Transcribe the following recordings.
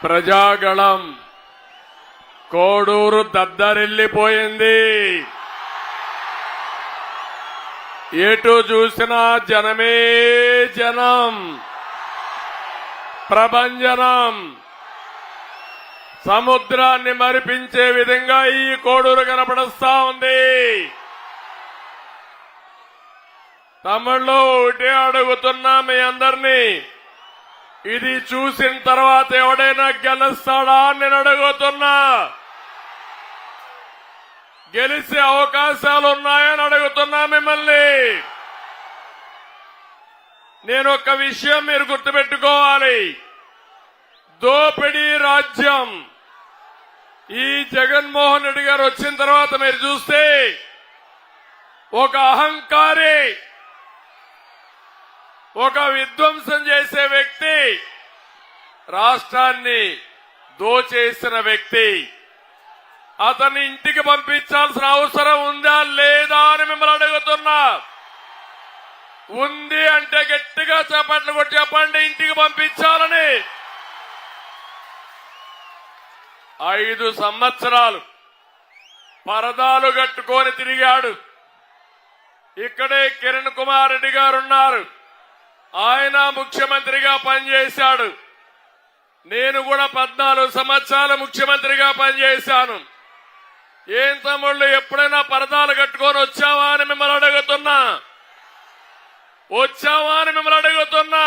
ప్రజాగళం కోడూరు దద్దరిల్లిపోయింది. ఎటు చూసినా జనమే జనం, ప్రభంజనం. సముద్రాన్ని మరిపించే విధంగా ఈ కోడూరు కనపడస్తా ఉంది. తమిళ్లో ఒకటే అడుగుతున్నా మీ అందరినీ, ఇది చూసిన తర్వాత ఎవడైనా గెలుస్తాడా అని నేను అడుగుతున్నా. గెలిచే అవకాశాలు ఉన్నాయని అడుగుతున్నా మిమ్మల్ని. నేను ఒక విషయం మీరు గుర్తుపెట్టుకోవాలి. దోపిడీ రాజ్యం ఈ జగన్మోహన్ రెడ్డి గారు వచ్చిన తర్వాత మీరు చూస్తే ఒక అహంకారి, ఒక విధ్వంసం చేసే వ్యక్తి, రాష్ట్రాన్ని దోచేసిన వ్యక్తి, అతన్ని ఇంటికి పంపించాల్సిన అవసరం ఉందా లేదా అని మిమ్మల్ని అడుగుతున్నా. ఉంది అంటే గట్టిగా చప్పట్లు కొట్టి చెప్పండి, ఇంటికి పంపించాలని. 5 సంవత్సరాలు పరదాలు కట్టుకొని తిరిగాడు. ఇక్కడే కిరణ్ కుమార్ రెడ్డి గారు ఉన్నారు. ఆయన ముఖ్యమంత్రిగా పనిచేశాడు. నేను కూడా 14 సంవత్సరాలు ముఖ్యమంత్రిగా పనిచేశాను. ఏం తమ్ముళ్ళు ఎప్పుడైనా పరదాలు కట్టుకొని వచ్చావా అని మిమ్మల్ని అడుగుతున్నా. వచ్చావా అని మిమ్మల్ని అడుగుతున్నా.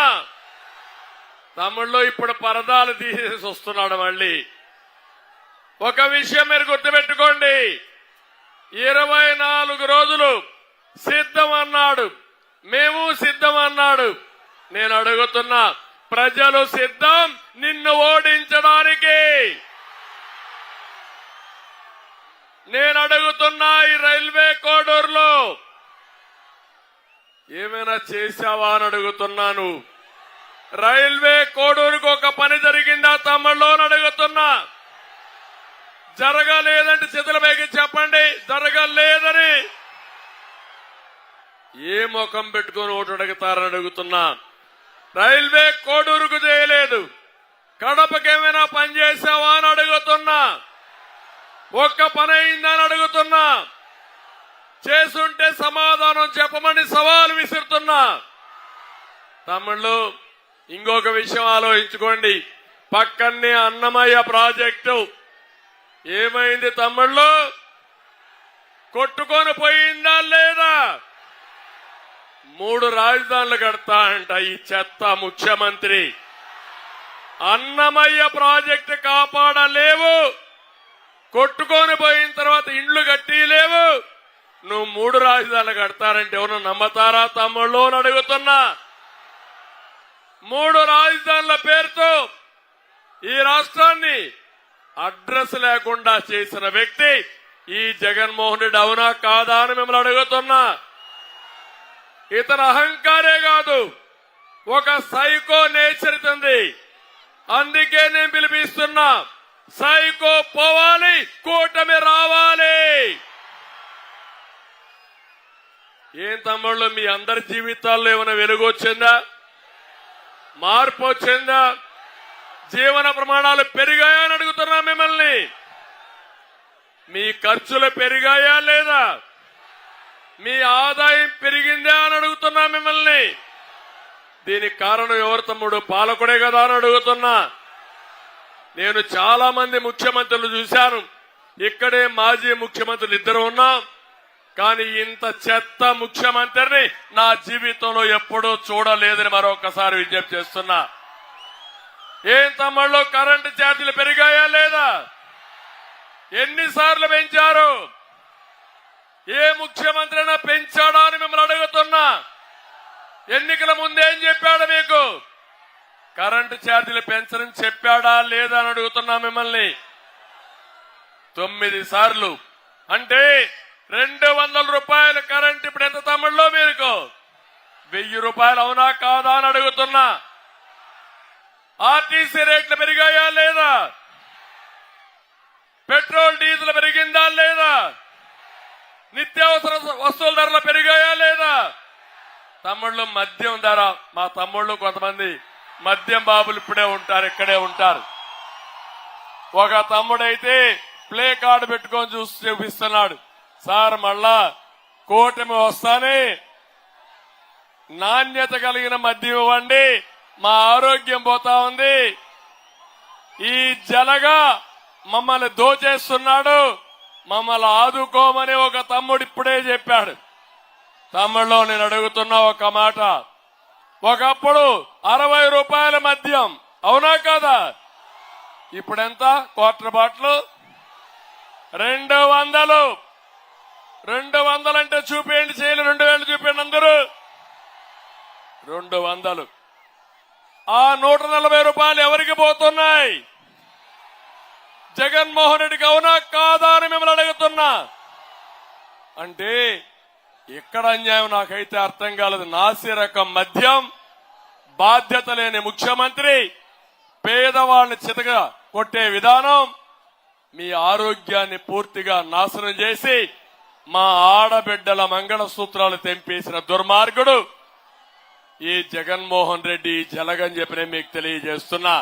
తమ్ముళ్ళు ఇప్పుడు పరదాలు తీసేసి వస్తున్నాడు మళ్ళీ. ఒక విషయం మీరు గుర్తుపెట్టుకోండి, 24 రోజులు సిద్ధం అన్నాడు, మేము సిద్ధం అన్నాడు. నేను అడుగుతున్నా, ప్రజలు సిద్ధం నిన్ను ఓడించడానికి. నేను అడుగుతున్నా, ఈ రైల్వే కోడూరులో ఏమైనా చేశావా అని అడుగుతున్నాను. రైల్వే కోడూరుకు ఒక పని జరిగిందా తమ్ముళ్ళు అని అడుగుతున్నా. జరగలేదంటే చేతుల పైకి చెప్పండి, జరగలేదని. ఏ ముఖం పెట్టుకుని ఓటు అడుగుతారని అడుగుతున్నా. రైల్వే కోడూరుకు చేయలేదు, కడపకేమైనా పని చేశావా అని అడుగుతున్నా. ఒక్క పని అయిందని అడుగుతున్నా. చేసుంటే సమాధానం చెప్పమని సవాల్ విసురుతున్నా. తమ్ముళ్ళు ఇంకొక విషయం ఆలోచించుకోండి. పక్కనే అన్నమయ్య ప్రాజెక్టు ఏమైంది తమ్ముళ్ళు? కొట్టుకొని పోయిందా లేదా? 3 రాజధానులు కడతా అంట ఈ చెత్త ముఖ్యమంత్రి. అన్నమయ్య ప్రాజెక్టు కాపాడలేవు, కొట్టుకొని పోయిన తర్వాత ఇండ్లు కట్టి లేవు, నువ్వు 3 రాజధానులు కడతారంటే ఎవరు నమ్మతారా తమ్ముళ్ళు అని అడుగుతున్నా. 3 రాజధానుల పేరుతో ఈ రాష్ట్రాన్ని అడ్రస్ లేకుండా చేసిన వ్యక్తి ఈ జగన్మోహన్ రెడ్డి, అవునా కాదా అని మిమ్మల్ని అడుగుతున్నా. ఇతర అహంకారే కాదు, ఒక సైకో నేచర్ ఉంది. అందుకే నేను పిలిపిస్తున్నా, సైకో పోవాలి, కూటమి రావాలి. ఏం తమ్ముళ్ళు మీ అందరి జీవితాల్లో ఏమైనా వెలుగు వచ్చిందా? మార్పు వచ్చిందా? జీవన ప్రమాణాలు పెరిగాయా అని అడుగుతున్నా మిమ్మల్ని. మీ ఖర్చులు పెరిగాయా లేదా? మీ ఆదాయం పెరిగిందా అని అడుగుతున్నా మిమ్మల్ని. దీనికి కారణం ఎవరు తమ్ముడు? పాలకుడే కదా అని అడుగుతున్నా. నేను చాలా మంది ముఖ్యమంత్రులు చూశాను. ఇక్కడే మాజీ ముఖ్యమంత్రులు 2 ఉన్నాం. కానీ ఇంత చెత్త ముఖ్యమంత్రిని నా జీవితంలో ఎప్పుడూ చూడలేదని మరొకసారి విజ్ఞప్తి చేస్తున్నా. ఏం తమ్ముళ్ళు కరెంటు ఛార్జీలు పెరిగాయా లేదా? ఎన్నిసార్లు పెంచారు? ఏ ముఖ్యమంత్రి అయినా పెంచాడా అని మిమ్మల్ని అడుగుతున్నా. ఎన్నికల ముందేం చెప్పాడు మీకు? కరెంటు ఛార్జీలు పెంచరని చెప్పాడా లేదా అని అడుగుతున్నా మిమ్మల్ని. 9 సార్లు అంటే 200 రూపాయలు కరెంట్ ఇప్పుడు ఎంత తమ్ముళ్ళు మీకు? 1000 రూపాయలు అవునా కాదా అని అడుగుతున్నా. ఆర్టీసీ రేట్లు పెరిగాయా లేదా? పెట్రోల్ డీజిల్ పెరిగిందా లేదా? నిత్యావసర వస్తువుల ధరలు పెరిగాయా లేదా? తమ్ముళ్ళు మద్యం ధర, మా తమ్ముళ్ళు కొంతమంది మద్యం బాబులు ఇప్పుడే ఉంటారు, ఇక్కడే ఉంటారు. ఒక తమ్ముడైతే ప్లే కార్డు పెట్టుకొని చూపిస్తున్నాడు. సార్ మళ్ళా కూటమి వస్తానే నాణ్యత కలిగిన మద్యం ఇవ్వండి, మా ఆరోగ్యం పోతా ఉంది, ఈ జలగా మమ్మల్ని దోచేస్తున్నాడు, మమ్మల్ని ఆదుకోమని ఒక తమ్ముడు ఇప్పుడే చెప్పాడు. తమ్ముళ్ళు నేను అడుగుతున్నా ఒక మాట, ఒకప్పుడు 60 రూపాయల మద్యం అవునా కాదా? ఇప్పుడెంత? Quarter bottle 200. 200 అంటే చూపేయండి, చేయలు 2000 చూపేయండి అందరూ. 200. ఆ 140 రూపాయలు ఎవరికి పోతున్నాయి? జగన్మోహన్ రెడ్డికి అవునా కాదా అని మిమ్మల్ని అడుగుతున్నా. అంటే ఎక్కడ అన్యాయం నాకైతే అర్థం కాలేదు. నాసి రకం మద్యం, బాధ్యత లేని ముఖ్యమంత్రి, పేదవాళ్ళని చితగా కొట్టే విధానం, మీ ఆరోగ్యాన్ని పూర్తిగా నాశనం చేసి మా ఆడబిడ్డల మంగళసూత్రాలు తెంపేసిన దుర్మార్గుడు ఈ జగన్మోహన్ రెడ్డి. జలగని చెప్పి నేను మీకు తెలియజేస్తున్నా.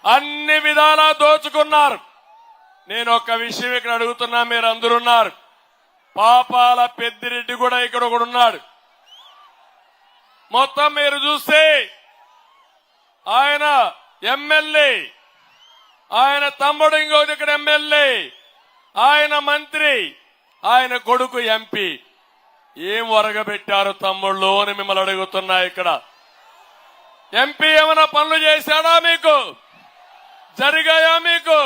అన్ని విధాలా దోచుకున్నారు. నేను ఒక విషయం ఇక్కడ అడుగుతున్నా, మీరు అందరున్నారు. పాపాల పెద్దిరెడ్డి కూడా ఇక్కడ ఒకడున్నాడు. మొత్తం మీరు చూస్తే ఆయన ఎమ్మెల్యే, ఆయన తమ్ముడు ఇంకోటి ఇక్కడ ఎమ్మెల్యే, ఆయన మంత్రి, ఆయన కొడుకు ఎంపీ. ఏం వరగబెట్టారు తమ్ముళ్ళు అని మిమ్మల్ని అడుగుతున్నా. ఇక్కడ ఎంపీ ఏమైనా పనులు చేశాడా? మీకు జరిగాయా? మీకు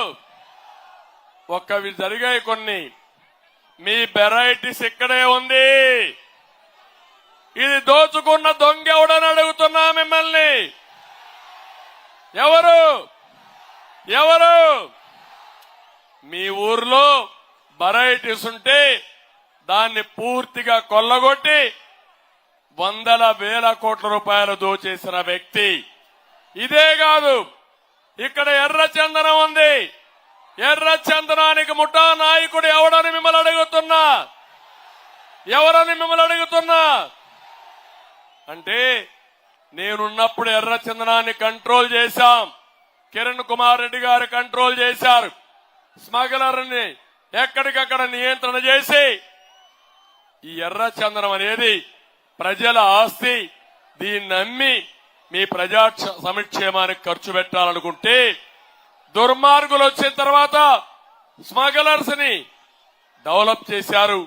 ఒక్కవి జరిగాయి కొన్ని. మీ వెరైటీస్ ఇక్కడే ఉంది. ఇది దోచుకున్న దొంగ ఎవడని అడుగుతున్నా మిమ్మల్ని. ఎవరు? మీ ఊర్లో వెరైటీస్ ఉంటే దాన్ని పూర్తిగా కొల్లగొట్టి 100,000 కోట్ల రూపాయలు దోచేసిన వ్యక్తి. ఇదే కాదు, ఇక్కడ ఎర్ర చందనం ఉంది. ఎర్ర చందనానికి ముఠా నాయకుడు ఎవడని మిమ్మల్ని అడుగుతున్నా. ఎవరని మిమ్మల్ని అడుగుతున్నా. అంటే నేనున్నప్పుడు ఎర్ర చందనాన్ని కంట్రోల్ చేశాం. కిరణ్ కుమార్ రెడ్డి గారు కంట్రోల్ చేశారు. స్మగ్లర్ని ఎక్కడికక్కడ నియంత్రణ చేసి ఈ ఎర్ర చందనం అనేది ప్రజల ఆస్తి, దీన్ని నమ్మి మీ ప్రజా సంక్షేమానికి ఖర్చు పెట్టాలనుకుంటే దుర్మార్గులు వచ్చిన తర్వాత స్మగ్లర్స్ ని డెవలప్ చేశారు.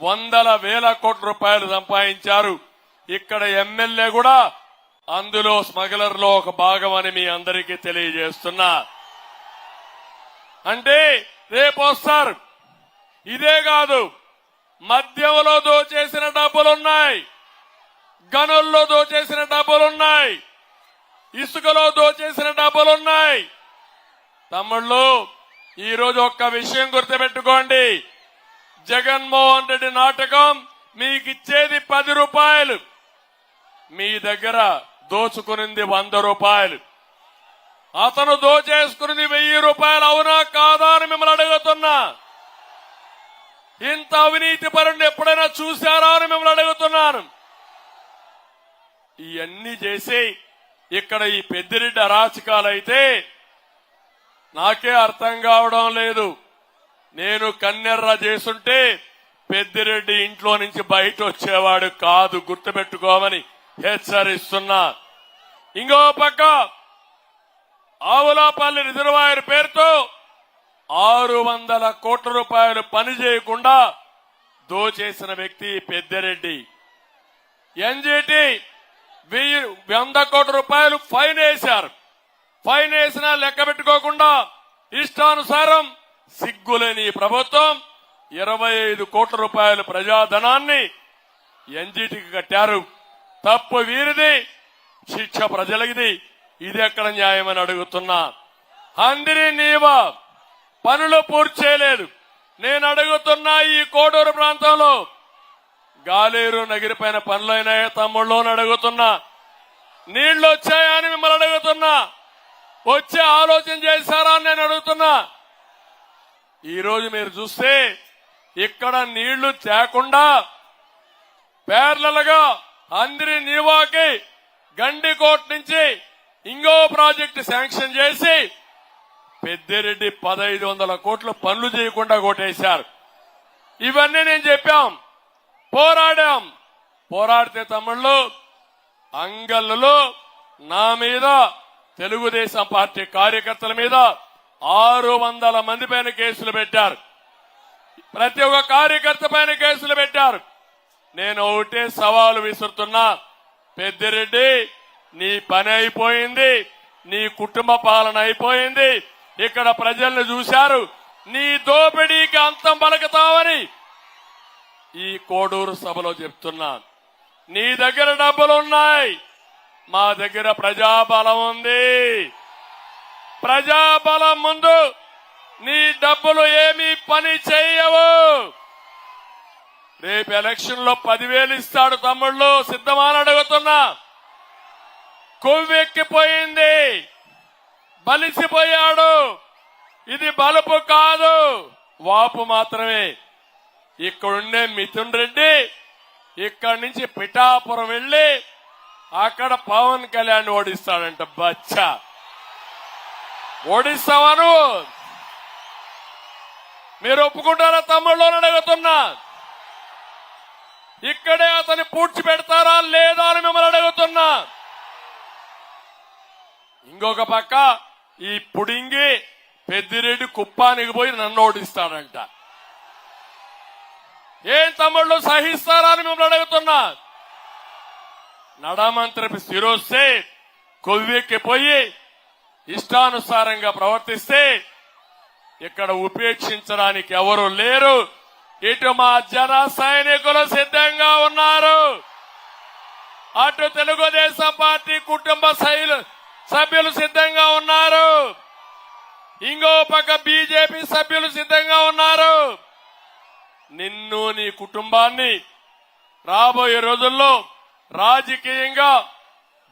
100,000 కోట్ల రూపాయలు సంపాదించారు. ఇక్కడ ఎమ్మెల్యే కూడా అందులో స్మగ్లర్ లో ఒక భాగం అని మీ అందరికీ తెలియజేస్తున్నా. అంటే రేపు వస్తారు. ఇదే కాదు, మద్యంలో దోచేసిన డబ్బులున్నాయి, గనుల్లో దోచేసిన డబ్బులున్నాయి, ఇసుకలో దోచేసిన డబ్బులున్నాయి. తమ్ముళ్ళు, ఈరోజు ఒక్క విషయం గుర్తుపెట్టుకోండి. జగన్మోహన్ రెడ్డి నాటకం మీకిచ్చేది 10 రూపాయలు, మీ దగ్గర దోచుకునింది 100 రూపాయలు. అతను దోచేసుకున్నది 1000 రూపాయలు. అవునా కాదా అని మిమ్మల్ని అడుగుతున్నా. ఇంత అవినీతి పరుణ్ణి ఎప్పుడైనా చూశారా అని మిమ్మల్ని అడుగుతున్నాను. ఇవన్నీ చేసి ఇక్కడ ఈ పెద్దిరెడ్డి అరాచకాలైతే నాకే అర్థం కావడం లేదు. నేను కన్నెర్ర చేసుంటే పెద్దిరెడ్డి ఇంట్లో నుంచి బయట వచ్చేవాడు కాదు, గుర్తుపెట్టుకోమని హెచ్చరిస్తున్నా. ఇంకో పక్క ఆవులాపల్లి రిజర్వాయర్ పేరుతో 600 కోట్ల రూపాయలు పని చేయకుండా దోచేసిన వ్యక్తి పెద్దిరెడ్డి. ఎన్జీటీ 100 కోట్ల రూపాయలు ఫైన్ వేశారు. ఫైన్ వేసినా లెక్క పెట్టుకోకుండా ఇష్టానుసారం సిగ్గులేని ప్రభుత్వం 25 కోట్ల రూపాయల ప్రజాధనాన్ని ఎన్జీటీకి కట్టారు. తప్పు వీరిది, శిక్ష ప్రజలకిది. ఇది ఎక్కడ న్యాయమని అడుగుతున్నా. అందరి నీవా పనులు పూర్తి చేయలేదు. నేను అడుగుతున్నా, ఈ కోడూరు ప్రాంతంలో గాలేరు నగిరిపైన పనులైనాయా తమ్ముళ్ళు అని అడుగుతున్నా. నీళ్లు వచ్చాయా అని మిమ్మల్ని అడుగుతున్నా. వచ్చే ఆలోచన చేశారా అని నేను అడుగుతున్నా. ఈ రోజు మీరు చూస్తే ఇక్కడ నీళ్లు తేకుండా పేర్లలుగా అందరి నీవాకి గండికోట నుంచి ఇంకో ప్రాజెక్టు శాంక్షన్ చేసి పెద్దిరెడ్డి 1500 కోట్లు పనులు చేయకుండా కొట్టేశారు. ఇవన్నీ నేను చెప్పాం, పోరాడాం. పోరాడితే తమ్ముళ్ళు అంగళ్ళలో నా మీద, తెలుగుదేశం పార్టీ కార్యకర్తల మీద 600 మంది పైన కేసులు పెట్టారు. ప్రతి ఒక్క కార్యకర్త పైన కేసులు పెట్టారు. నేను ఒకటే సవాలు విసురుతున్నా, పెద్దిరెడ్డి నీ పని అయిపోయింది, నీ కుటుంబ పాలన అయిపోయింది. ఇక్కడ ప్రజల్ని చూశారు, నీ దోపిడీకి అంతం పలుకుతావని ఈ కోడూరు సభలో చెప్తున్నాను. నీ దగ్గర డబ్బులున్నాయి, మా దగ్గర ప్రజాబలం ఉంది. ప్రజాబలం ముందు నీ డబ్బులు ఏమీ పని చేయవు. రేపు ఎలక్షన్ లో 10,000 ఇస్తాడు తమ్ముళ్ళు, సిద్ధమని అడుగుతున్నా. కొవ్వెక్కిపోయింది, బలిసిపోయాడు. ఇది బలుపు కాదు, వాపు మాత్రమే. ఇక్కడుండే మిథున్ రెడ్డి ఇక్కడి నుంచి పిఠాపురం వెళ్లి అక్కడ పవన్ కళ్యాణ్ ఓడిస్తాడంట. బచ్చా, ఓడిస్తావను మీరు ఒప్పుకుంటారా తమ్ముళ్ళు అని అడుగుతున్నా. ఇక్కడే అతన్ని పూడ్చి పెడతారా లేదా అని మిమ్మల్ని అడుగుతున్నా. ఇంకొక పక్క ఈ పుడింగి పెద్దిరెడ్డి కుప్పానికి పోయి నన్ను ఓడిస్తాడంట. ఏం తమ్ముళ్ళు సహిస్తారా అని మిమ్మల్ని అడుగుతున్నా. నడమంత్రి స్థిరొస్తే కొవ్వెక్కిపోయి ఇష్టానుసారంగా ప్రవర్తిస్తే ఇక్కడ ఉపేక్షించడానికి ఎవరు లేరు. ఇటు మా జన సైనికులు సిద్ధంగా ఉన్నారు, అటు తెలుగుదేశం పార్టీ కుటుంబ సభ్యులు సిద్ధంగా ఉన్నారు, ఇంకో పక్క బీజేపీ సభ్యులు సిద్ధంగా ఉన్నారు. నిన్ను నీ కుటుంబాన్ని రాబోయే రోజుల్లో రాజకీయంగా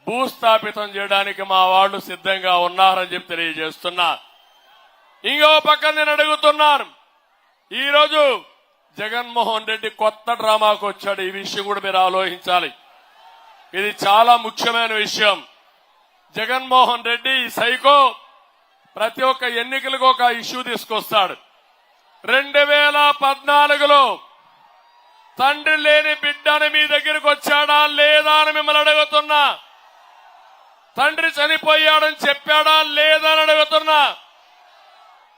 భూస్థాపితం చేయడానికి మా వాళ్ళు సిద్ధంగా ఉన్నారని చెప్పి తెలియజేస్తున్నా. ఇంకో పక్క నేను అడుగుతున్నాను, ఈరోజు జగన్మోహన్ రెడ్డి కొత్త డ్రామాకు వచ్చాడు. ఈ విషయం కూడా మీరు ఆలోచించాలి. ఇది చాలా ముఖ్యమైన విషయం. జగన్మోహన్ రెడ్డి ఈ సైకో ప్రతి ఒక్క ఎన్నికలకు ఒక ఇష్యూ తీసుకొస్తాడు. 2014లో తండ్రి లేని బిడ్డని మీ దగ్గరకు వచ్చాడా లేదా అని మిమ్మల్ని అడుగుతున్నా. తండ్రి చనిపోయాడని చెప్పాడా లేదా అని అడుగుతున్నా.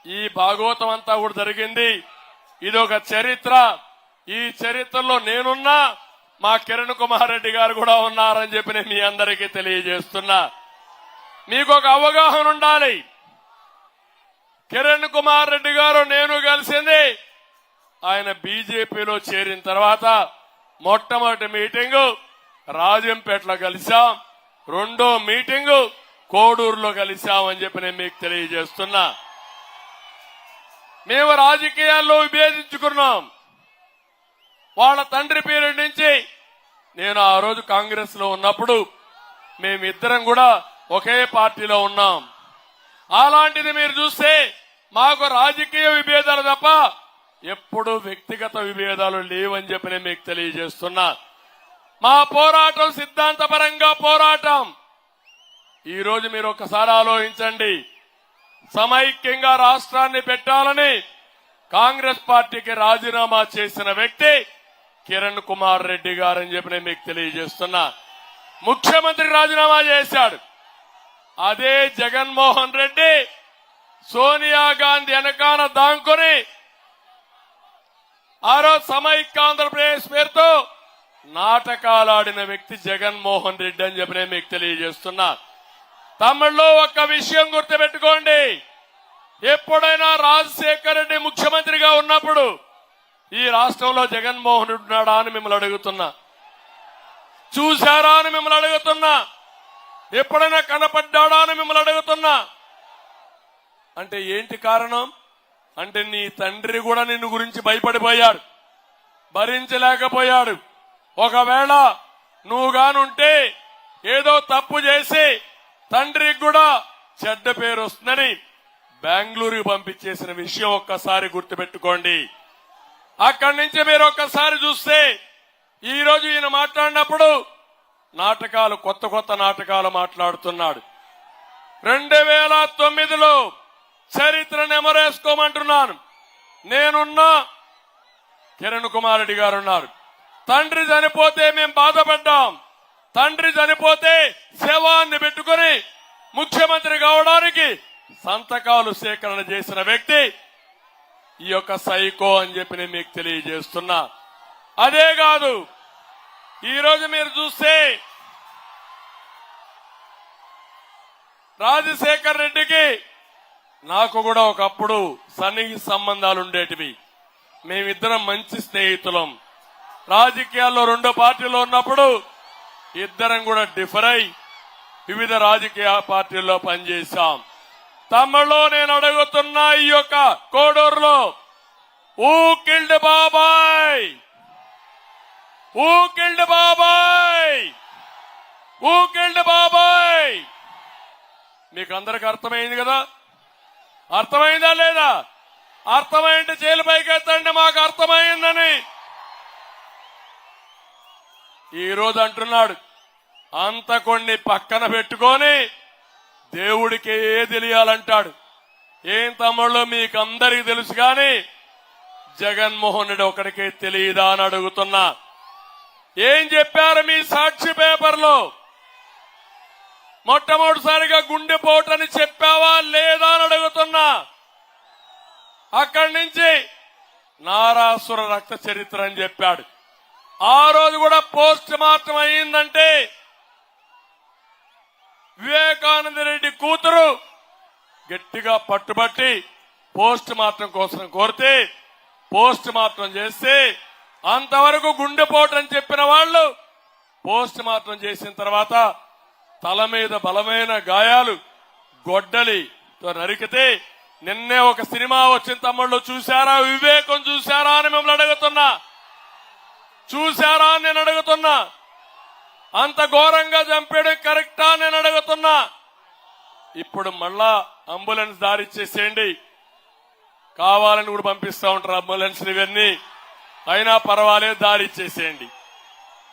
ఈ భాగవతం అంతా కూడా జరిగింది. ఇది ఒక చరిత్ర. ఈ చరిత్రలో నేనున్నా, మా కిరణ్ కుమార్ రెడ్డి గారు కూడా ఉన్నారని చెప్పి నేను మీ అందరికీ తెలియజేస్తున్నా. మీకు ఒక అవగాహన ఉండాలి. కిరణ్ కుమార్ రెడ్డి గారు నేను కలిసింది ఆయన బీజేపీలో చేరిన తర్వాత మొట్టమొదటి మీటింగు రాజంపేటలో కలిశాం, రెండో మీటింగు కోడూరులో కలిశామని చెప్పి నేను మీకు తెలియజేస్తున్నా. మేము రాజకీయాల్లో విభేదించుకున్నాం. వాళ్ళ తండ్రి పీరియడ్ నుంచి నేను ఆ రోజు కాంగ్రెస్ లో ఉన్నప్పుడు మేమిద్దరం కూడా ఒకే పార్టీలో ఉన్నాం. అలాంటిది మీరు చూస్తే మాకు రాజకీయ విభేదాలు తప్ప ఎప్పుడూ వ్యక్తిగత విభేదాలు లేవని చెప్పి నేను మీకు తెలియజేస్తున్నా. మా పోరాటం సిద్ధాంతపరంగా పోరాటం. ఈ రోజు మీరు ఒకసారి ఆలోచించండి. సమైక్యంగా రాష్ట్రాన్ని పెట్టాలని కాంగ్రెస్ పార్టీకి రాజీనామా చేసిన వ్యక్తి కిరణ్ కుమార్ రెడ్డి గారని చెప్పి నేను మీకు తెలియజేస్తున్నా. ముఖ్యమంత్రి రాజీనామా చేశాడు. అదే జగన్మోహన్ రెడ్డి సోనియా గాంధీ వెనకాల దాంకొని ఆ రోజు సమైక్య ఆంధ్రప్రదేశ్ పేరుతో నాటకాలాడిన వ్యక్తి జగన్మోహన్ రెడ్డి అని చెప్పి నేను మీకు తెలియజేస్తున్నా. తమిళ్లో ఒక్క విషయం గుర్తుపెట్టుకోండి. ఎప్పుడైనా రాజశేఖర్ రెడ్డి ముఖ్యమంత్రిగా ఉన్నప్పుడు ఈ రాష్ట్రంలో జగన్మోహన్ రెడ్డి ఉన్నాడా అని మిమ్మల్ని అడుగుతున్నా. చూశారా అని మిమ్మల్ని అడుగుతున్నా. ఎప్పుడైనా కనపడ్డాడా అని మిమ్మల్ని అడుగుతున్నా. అంటే ఏంటి కారణం? అంటే నీ తండ్రి కూడా నిన్ను గురించి భయపడిపోయాడు, భరించలేకపోయాడు. ఒకవేళ నువ్వు గానుంటే ఏదో తప్పు చేసి తండ్రికి కూడా చెడ్డ పేరు వస్తుందని బెంగళూరుకి పంపించేసిన విషయం ఒక్కసారి గుర్తుపెట్టుకోండి. అక్కడి నుంచి మీరు ఒక్కసారి చూస్తే ఈ రోజు ఈయన మాట్లాడినప్పుడు నాటకాలు, కొత్త కొత్త నాటకాలు మాట్లాడుతున్నాడు. 2009లో చరిత్ర నెమరేసుకోమంటున్నాను. నేనున్నా, కిరణ్ కుమార్ రెడ్డి గారు ఉన్నారు. తండ్రి చనిపోతే మేం బాధపడ్డాం. తండ్రి చనిపోతే శవాన్ని పెట్టుకుని ముఖ్యమంత్రి కావడానికి సంతకాలు సేకరణ చేసిన వ్యక్తి ఈ యొక్క సైకో అని చెప్పి నేను మీకు తెలియజేస్తున్నా. అదే కాదు, ఈరోజు మీరు చూస్తే రాజశేఖర్ రెడ్డికి నాకు కూడా ఒకప్పుడు సన్నిహిత సంబంధాలు ఉండేటివి. మేమిద్దరం మంచి స్నేహితులం. రాజకీయాల్లో రెండో పార్టీలో ఉన్నప్పుడు ఇద్దరం కూడా డిఫర్ అయి వివిధ రాజకీయ పార్టీల్లో పనిచేశాం. తమ్ముళ్ళు, నేను అడుగుతున్నా, ఈ యొక్క కోడూరులో ఊ కిల్డ్ బాబాయ్, ఊ కిల్డ్ బాబాయ్, ఊ కిల్డ్ బాబాయ్. మీకు అందరికి అర్థమైంది కదా? అర్థమైందా లేదా? అర్థమైంటే జైలు పైకి ఎత్తండి, మాకు అర్థమైందని. ఈ రోజు అంటున్నాడు, అంత కొన్ని పక్కన పెట్టుకొని దేవుడికి తెలియాలంటాడు. ఏం తమ్ముళ్ళు, మీకు అందరికీ తెలుసు కానీ జగన్మోహన్ రెడ్డి ఒకడికే తెలియదా అని అడుగుతున్నా. ఏం చెప్పారు మీ సాక్షి పేపర్లో? మొట్టమొదటిసారిగా గుండెపోటని చెప్పావా లేదా అని అడుగుతున్నా. అక్కడి నుంచి నారాసుర రక్త చరిత్ర అని చెప్పాడు. ఆ రోజు కూడా పోస్ట్ మార్టం అయిందంటే వివేకానంద రెడ్డి కూతురు గట్టిగా పట్టుబట్టి పోస్ట్ మార్టం కోసం కోరితే పోస్ట్ మార్టం చేస్తే అంతవరకు గుండెపోటు అని చెప్పిన వాళ్ళు పోస్ట్ మార్టం చేసిన తర్వాత తల మీద బలమైన గాయాలు గొడ్డలితో నరికితే నిన్నే ఒక సినిమా వచ్చిన తమ్ముళ్ళు చూశారా? వివేకం చూశారా అని మిమ్మల్ని అడుగుతున్నా. చూశారా అని నేను అడుగుతున్నా. అంత ఘోరంగా చంపేయడం కరెక్టా నేను అడుగుతున్నా. ఇప్పుడు మళ్ళా అంబులెన్స్ దారి ఇచ్చేసేయండి. కావాలని కూడా పంపిస్తా ఉంటారు అంబులెన్స్ ఇవన్నీ. అయినా పర్వాలేదు, దారి ఇచ్చేసేయండి.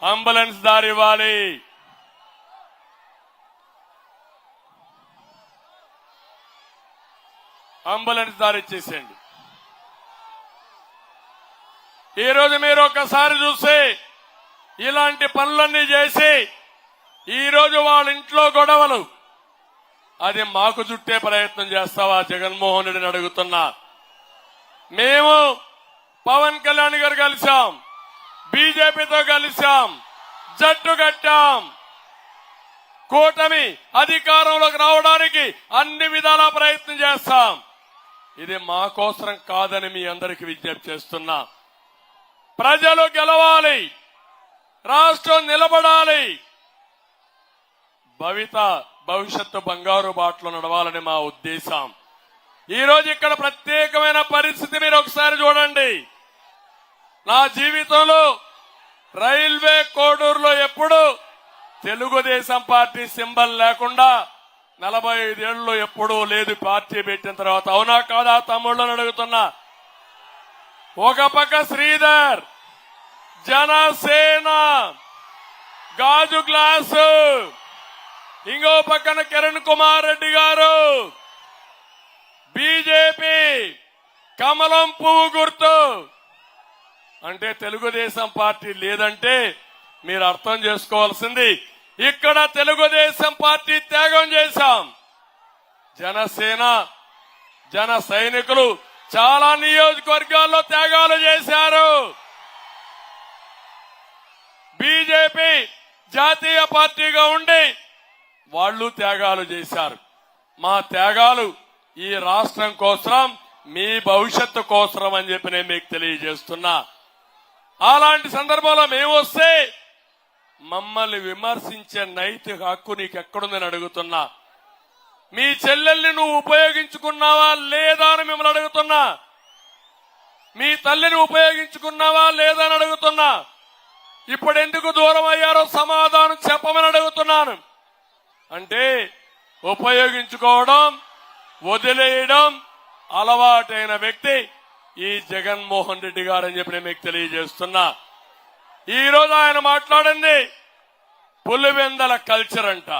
అంబులెన్స్ దారి ఇవ్వాలి. అంబులెన్స్ దారి ఇచ్చేసేయండి. ఈ రోజు మీరు ఒక్కసారి చూస్తే ఇలాంటి పనులన్నీ చేసి ఈ రోజు వాళ్ళ ఇంట్లో గొడవలు, అది మాకు చుట్టే ప్రయత్నం చేస్తావా జగన్మోహన్ రెడ్డిని అడుగుతున్నా. మేము పవన్ కళ్యాణ్ గారు కలిశాం, బీజేపీతో కలిశాం, జట్టు కట్టాం. కూటమి అధికారంలోకి రావడానికి అన్ని విధాలా ప్రయత్నం చేస్తాం. ఇది మా కోసం కాదని మీ అందరికీ విజ్ఞప్తి చేస్తున్నా. ప్రజలు గెలవాలి, రాష్ట్రం నిలబడాలి, భవిష్యత్తు బంగారు బాటలో నడవాలని మా ఉద్దేశం. ఈ రోజు ఇక్కడ ప్రత్యేకమైన పరిస్థితి మీరు ఒకసారి చూడండి. నా జీవితంలో రైల్వే కోడూరులో ఎప్పుడు తెలుగుదేశం పార్టీ సింబల్ లేకుండా 45 ఏళ్లలో ఎప్పుడూ లేదు. పార్టీ పెట్టిన తర్వాత అవునా కాదా తమ్ముళ్ళని అడుగుతున్నా. ఒక పక్క శ్రీధర్, జనసేన గాజు గ్లాసు, ఇంకో పక్కన కిరణ్ కుమార్ రెడ్డి గారు బీజేపీ కమలం పువ్వు గుర్తు. అంటే తెలుగుదేశం పార్టీ లేదంటే మీరు అర్థం చేసుకోవాల్సింది, ఇక్కడ తెలుగుదేశం పార్టీ త్యాగం చేశాం. జనసేన, జన సైనికులు చాలా నియోజకవర్గాల్లో త్యాగాలు చేశారు. బీజేపీ జాతీయ పార్టీగా ఉండి వాళ్ళు త్యాగాలు చేశారు. మా త్యాగాలు ఈ రాష్ట్రం కోసం, మీ భవిష్యత్తు కోసం అని చెప్పి నేను మీకు తెలియజేస్తున్నా. అలాంటి సందర్భంలో మేము వస్తే మమ్మల్ని విమర్శించే నైతిక హక్కు నీకు ఎక్కడుందని అడుగుతున్నా. మీ చెల్లెల్ని నువ్వు ఉపయోగించుకున్నావా లేదా అని మిమ్మల్ని అడుగుతున్నా. మీ తల్లిని ఉపయోగించుకున్నావా లేదా అని అడుగుతున్నా. ఇప్పుడు ఎందుకు దూరం అయ్యారో సమాధానం చెప్పమని అడుగుతున్నాను. అంటే ఉపయోగించుకోవడం, వదిలేయడం అలవాటైన వ్యక్తి ఈ జగన్మోహన్ రెడ్డి గారని చెప్పి నేను మీకు తెలియజేస్తున్నా. ఈ రోజు ఆయన మాట్లాడింది పులివెందల కల్చర్ అంట,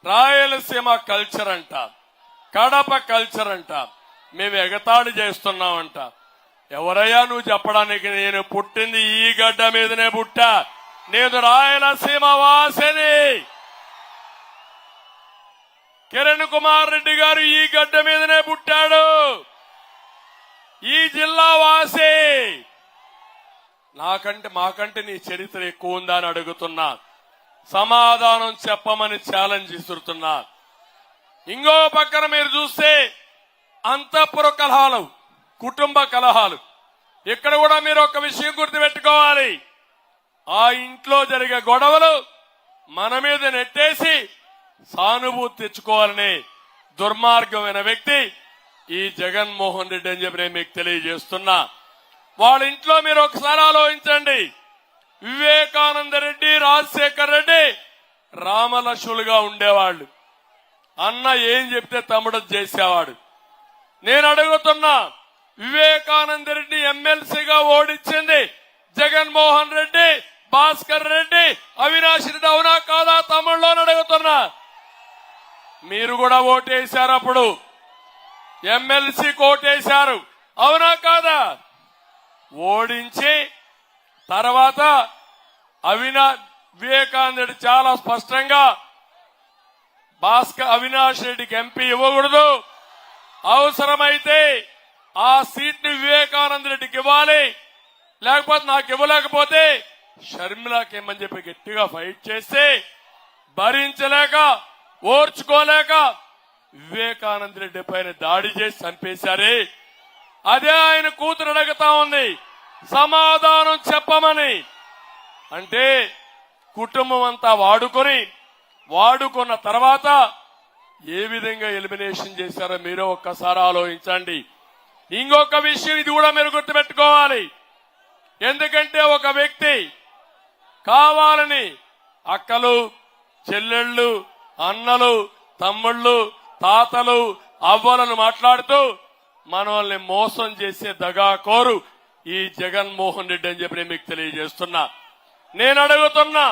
రాయలసీమ కల్చర్ అంట. కడప కల్చర్ అంట, మేము ఎగతాళి చేస్తున్నామంట. ఎవరయ్యా నువ్వు చెప్పడానికి? నేను పుట్టింది ఈ గడ్డ మీదనే పుట్టా. నేను రాయలసీమ వాసిని. కిరణ్ కుమార్ రెడ్డి గారు ఈ గడ్డ మీదనే పుట్టాడు. ఈ జిల్లా వాసి. మాకంటే నీ చరిత్ర ఎక్కువ ఉందా అని అడుగుతున్నా. సమాధానం చెప్పమని ఛాలెంజ్ ఇస్తున్నా. ఇంకో పక్కన మీరు చూస్తే అంతఃపుర కలహాలు, కుటుంబ కలహాలు. ఇక్కడ కూడా మీరు ఒక విషయం గుర్తుపెట్టుకోవాలి. ఆ ఇంట్లో జరిగే గొడవలు మన మీద నెట్టేసి సానుభూతి తెచ్చుకోవాలనే దుర్మార్గమైన వ్యక్తి ఈ జగన్మోహన్ రెడ్డి అని చెప్పి నేను మీకు తెలియజేస్తున్నా. వాళ్ళ ఇంట్లో మీరు ఒకసారి ఆలోచించండి. వివేకానంద రెడ్డి, రాజశేఖర్ రెడ్డి రామలక్ష్ములుగా ఉండేవాళ్లు. అన్న ఏం చెప్తే తమ్ముడు చేసేవాడు. నేను అడుగుతున్నా, వివేకానంద రెడ్డి ఎమ్మెల్సీగా ఓడించింది జగన్మోహన్ రెడ్డి, భాస్కర్ రెడ్డి, అవినాష్ రెడ్డి అవునా కాదా తమ్ముళ్ళు అని అడుగుతున్నా. మీరు కూడా ఓటేశారు, అప్పుడు ఎమ్మెల్సీకి ఓటేశారు అవునా కాదా? ఓడించి తర్వాత వివేకానంద రెడ్డి చాలా స్పష్టంగా అవినాష్ రెడ్డికి ఎంపీ ఇవ్వకూడదు, అవసరమైతే ఆ సీట్ ని వివేకానంద రెడ్డికి ఇవ్వాలి, లేకపోతే నాకు ఇవ్వలేకపోతే షర్మిలాకి ఇమ్మని చెప్పి గట్టిగా ఫైట్ చేస్తే భరించలేక ఓర్చుకోలేక వివేకానంద రెడ్డి పైన దాడి చేసి చంపేశారే. అదే ఆయన కూతురు అడుగుతా ఉంది సమాధానం చెప్పమని. అంటే కుటుంబం అంతా వాడుకున్న తర్వాత ఏ విధంగా ఎలిమినేషన్ చేశారో మీరే ఒక్కసారి ఆలోచించండి. ఇంకొక విషయం ఇది కూడా మీరు గుర్తుపెట్టుకోవాలి. ఎందుకంటే ఒక వ్యక్తి కావాలని అక్కలు, చెల్లెళ్ళు, అన్నలు, తమ్ముళ్ళు, తాతలు, అవ్వలను మాట్లాడుతూ మనల్ని మోసం చేసే దగాకోరు ఈ జగన్మోహన్ రెడ్డి అని చెప్పి నేను మీకు తెలియజేస్తున్నా. నేను అడుగుతున్నా,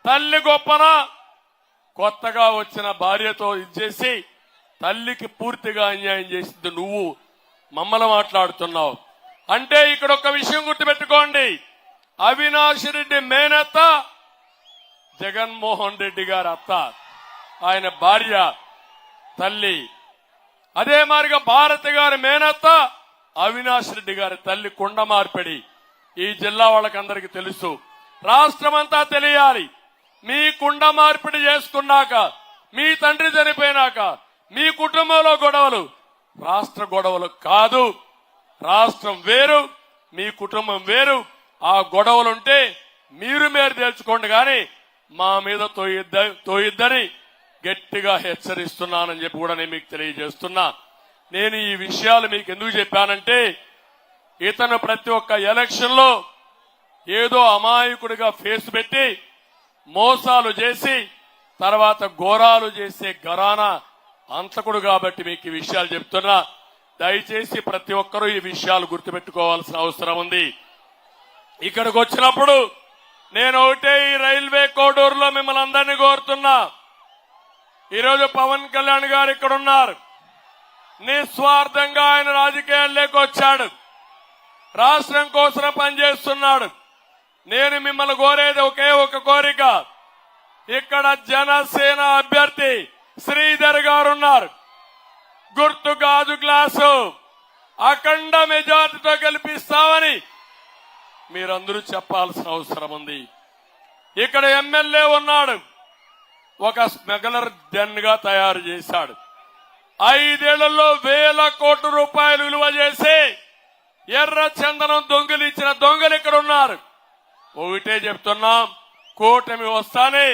తల్లి గొప్పనా? కొత్తగా వచ్చిన భార్యతో ఇచ్చేసి తల్లికి పూర్తిగా అన్యాయం చేసింది నువ్వు, మమ్మల్ని మాట్లాడుతున్నావు అంటే ఇక్కడ ఒక విషయం గుర్తుపెట్టుకోండి. అవినాష్ రెడ్డి మేనత్త జగన్మోహన్ రెడ్డి గారి అత్త, ఆయన భార్య తల్లి. అదే మారిగా భారతి గారి మేనత్త అవినాష్ రెడ్డి గారి తల్లి కుండ మార్పిడి. ఈ జిల్లా వాళ్ళకందరికీ తెలుసు, రాష్ట్రమంతా తెలియాలి. మీ కుండ మార్పిడి చేసుకున్నాక, మీ తండ్రి చనిపోయినాక మీ కుటుంబంలో గొడవలు రాష్ట్ర గొడవలు కాదు. రాష్ట్రం వేరు, మీ కుటుంబం వేరు. ఆ గొడవలుంటే మీరు తెలుసుకోండి, కానీ మా మీద తోయిద్దని గట్టిగా హెచ్చరిస్తున్నానని చెప్పి కూడా నేను మీకు తెలియజేస్తున్నా. నేను ఈ విషయాలు మీకు ఎందుకు చెప్పానంటే, ఇతను ప్రతి ఒక్క ఎలక్షన్ లో ఏదో అమాయకుడిగా ఫేస్ పెట్టి మోసాలు చేసి తర్వాత ఘోరాలు చేసే ఘరానా అంతకుడు కాబట్టి మీకు ఈ విషయాలు చెప్తున్నా. దయచేసి ప్రతి ఒక్కరూ ఈ విషయాలు గుర్తుపెట్టుకోవాల్సిన అవసరం ఉంది. ఇక్కడికి వచ్చినప్పుడు నేను ఒకటే ఈ రైల్వే కోడూరులో మిమ్మల్ని అందరినీ కోరుతున్నా. ఈరోజు పవన్ కళ్యాణ్ గారు ఇక్కడ ఉన్నారు. నిస్వార్థంగా ఆయన రాజకీయాల్లోకి వచ్చాడు, రాష్ట్రం కోసం పనిచేస్తున్నాడు. నేను మిమ్మల్ని కోరేది ఒకే ఒక కోరిక. ఇక్కడ జనసేన అభ్యర్థి శ్రీధర్ గారు ఉన్నారు. గుర్తు గాజు గ్లాసు అఖండ మెజార్టీతో గెలిపిస్తామని మీరందరూ చెప్పాల్సిన అవసరం ఉంది. ఇక్కడ ఎమ్మెల్యే ఉన్నాడు, ఒక స్మగ్లర్ డెన్ గా తయారు చేశాడు. 5 ఏళ్లలో వేల కోట్ల రూపాయలు విలువ చేసి ఎర్ర చందనం దొంగలు ఇచ్చిన దొంగలు ఇక్కడ ఉన్నారు. ఒకటే చెప్తున్నాం, కూటమి వస్తానే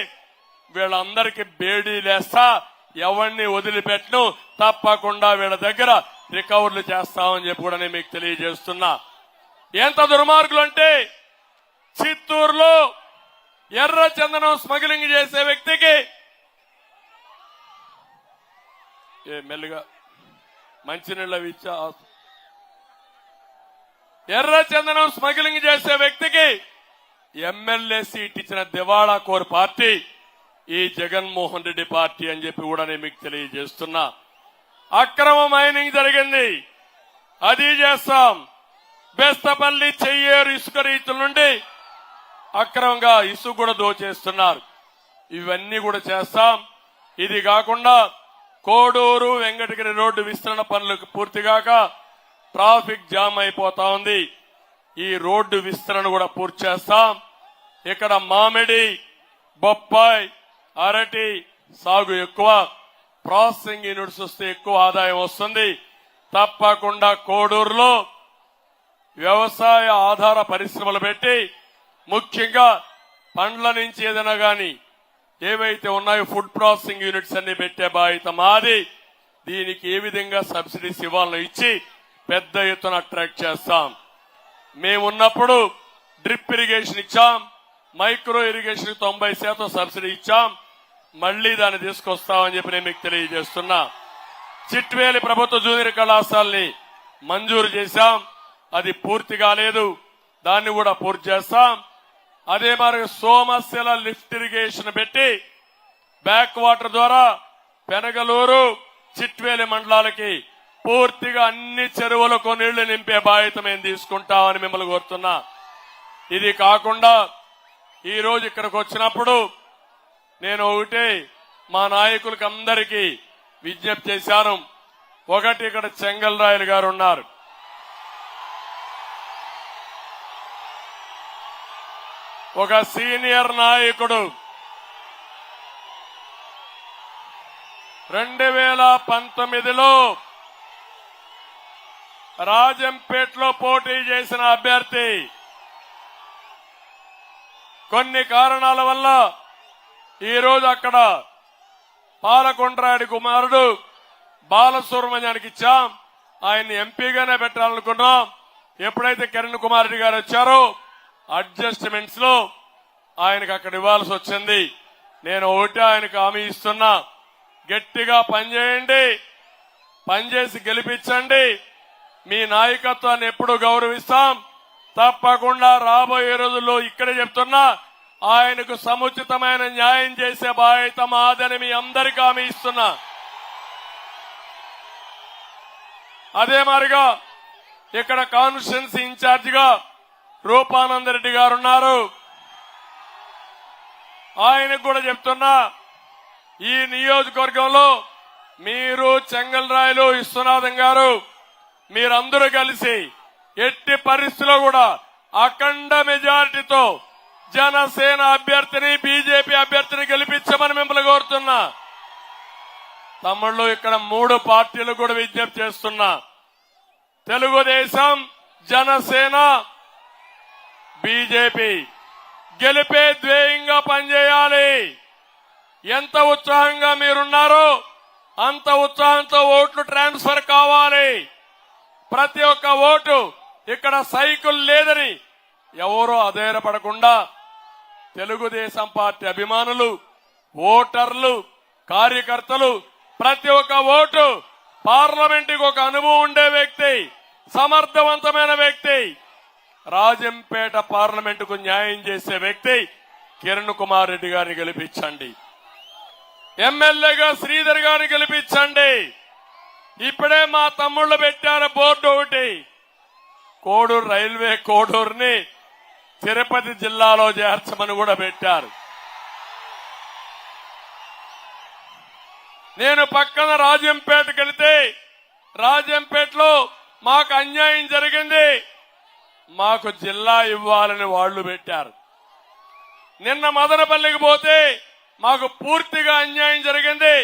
వీళ్ళందరికీ బేడీలేస్తా, ఎవరిని వదిలిపెట్టను, తప్పకుండా వీళ్ళ దగ్గర రికవర్లు చేస్తామని చెప్పి కూడా నేను మీకు తెలియజేస్తున్నా. ఎంత దుర్మార్గులు అంటే, చిత్తూరులో ఎర్ర చందనం స్మగ్లింగ్ చేసే వ్యక్తికి మెల్లిగా మంచినీళ్ళ ఇచ్చా, ఎర్ర చందనం స్మగ్లింగ్ చేసే వ్యక్తికి ఎమ్మెల్యే సీట్ ఇచ్చిన దివాళా కోర్ పార్టీ ఈ జగన్మోహన్ రెడ్డి పార్టీ అని చెప్పి కూడా నేను మీకు తెలియజేస్తున్నా. అక్రమ మైనింగ్ జరిగింది, అది చేస్తాం. బెస్తపల్లి చెయ్యేరు ఇసుక రీతుల నుండి అక్రమంగా ఇసుక కూడా దోచేస్తున్నారు. ఇవన్నీ కూడా చేస్తాం. ఇది కాకుండా కోడూరు వెంకటగిరి రోడ్డు విస్తరణ పనులు పూర్తిగాక ట్రాఫిక్ జామ్ అయిపోతా ఉంది. ఈ రోడ్డు విస్తరణ కూడా పూర్తి చేస్తాం. ఇక్కడ మామిడి, బొప్పాయి, అరటి సాగు ఎక్కువ, ప్రాసెసింగ్ యూనిట్స్ వస్తే ఎక్కువ ఆదాయం వస్తుంది. తప్పకుండా కోడూరులో వ్యవసాయ ఆధార పరిశ్రమలు పెట్టి, ముఖ్యంగా పండ్ల నుంచి ఏదైనా గాని ఏవైతే ఉన్నాయో ఫుడ్ ప్రాసెసింగ్ యూనిట్స్ అన్ని పెట్టే బాధ్యత మాది. దీనికి ఏ విధంగా సబ్సిడీస్ ఇవ్వాలని ఇచ్చి పెద్ద ఎత్తున అట్రాక్ట్ చేస్తాం. మేమున్నప్పుడు డ్రిప్ ఇరిగేషన్ ఇచ్చాం, మైక్రో ఇరిగేషన్ 90% సబ్సిడీ ఇచ్చాం. మళ్లీ దాన్ని తీసుకొస్తామని చెప్పి నేను మీకు తెలియజేస్తున్నా. చిట్వేలి ప్రభుత్వ జూనియర్ కళాశాలని మంజూరు చేశాం, అది పూర్తి కాలేదు, దాన్ని కూడా పూర్తి చేస్తాం. అదే మరి సోమశిల లిఫ్ట్ ఇరిగేషన్ పెట్టి బ్యాక్ వాటర్ ద్వారా పెనగలూరు, చిట్వేలి మండలాలకి పూర్తిగా అన్ని చెరువులకు నీళ్లు నింపే బాధ్యత మేము తీసుకుంటామని మిమ్మల్ని కోరుతున్నా. ఇది కాకుండా ఈ రోజు ఇక్కడికి వచ్చినప్పుడు నేను ఒకటే మా నాయకులకి అందరికీ విజ్ఞప్తి చేశాను. ఒకటి, ఇక్కడ చెంగల్రాయలు గారు ఉన్నారు. ఒక సీనియర్ నాయకుడు 2019లో రాజంపేటలో పోటీ చేసిన అభ్యర్థి కొన్ని కారణాల వల్ల ఈ రోజు అక్కడ పాలకొండరాయుడి కుమారుడు బాలసుబ్రహ్మణ్యానికి ఇచ్చాం. ఆయన్ని ఎంపీగానే పెట్టాలనుకున్నాం. ఎప్పుడైతే కిరణ్ కుమార్ రెడ్డి గారు వచ్చారో అడ్జస్ట్మెంట్స్ లో ఆయనకు అక్కడ ఇవ్వాల్సి వచ్చింది. నేను ఒకటి ఆయనకు హామీ ఇస్తున్నా, గట్టిగా పనిచేయండి, పనిచేసి గెలిపించండి. మీ నాయకత్వాన్ని ఎప్పుడు గౌరవిస్తాం. తప్పకుండా రాబోయే రోజుల్లో ఇక్కడే చెప్తున్నా, ఆయనకు సముచితమైన న్యాయం చేసే బాధ్యత మాదని మీ అందరికీ హామీ ఇస్తున్నా. అదే మాదిరిగా ఇక్కడ కాన్స్టిట్యున్సీ ఇన్ఛార్జిగా రూపానందరెడ్డి గారు ఉన్నారు. ఆయనకు కూడా చెప్తున్నా, ఈ నియోజకవర్గంలో మీరు, చెంగల్రాయలు, విశ్వనాథం గారు, మీరందరూ కలిసి ఎట్టి పరిస్థితుల్లో కూడా అఖండ మెజారిటీతో జనసేన అభ్యర్థిని, బీజేపీ అభ్యర్థిని గెలిపించమని మిమ్మల్ని కోరుతున్నా. తమ్ముళ్ళు, ఇక్కడ 3 పార్టీలు కూడా విజ్ఞప్తి చేస్తున్నా. తెలుగుదేశం, జనసేన, బీజేపీ గెలిపే ధ్యేయంగా పనిచేయాలి. ఎంత ఉత్సాహంగా మీరున్నారో అంత ఉత్సాహంతో ఓట్లు ట్రాన్స్ఫర్ కావాలి. ప్రతి ఒక్క ఓటు ఇక్కడ సైకిల్ లేదని ఎవరో అధైర్యపడకుండా తెలుగుదేశం పార్టీ అభిమానులు, ఓటర్లు, కార్యకర్తలు ప్రతి ఒక్క ఓటు పార్లమెంటుకి ఒక అనుభవం ఉండే వ్యక్తి, సమర్థవంతమైన వ్యక్తి, రాజంపేట పార్లమెంటుకు న్యాయం చేసే వ్యక్తి కిరణ్ కుమార్ రెడ్డి గారిని గెలిపించండి. ఎమ్మెల్యేగా శ్రీధర్ గారిని గెలిపించండి. ఇప్పుడే మా తమ్ముళ్లు పెట్టారు బోర్డు ఒకటి, కోడూరు రైల్వే కోడూరుని తిరుపతి జిల్లాలో చేర్చమని కూడా పెట్టారు. నేను పక్కన రాజంపేటకి వెళితే రాజంపేటలో మాకు అన్యాయం జరిగింది, మాకు జిల్లా ఇవ్వాలని వాళ్లు పెట్టారు. నిన్న మదనపల్లికి పోతే మాకు పూర్తిగా అన్యాయం జరిగింది,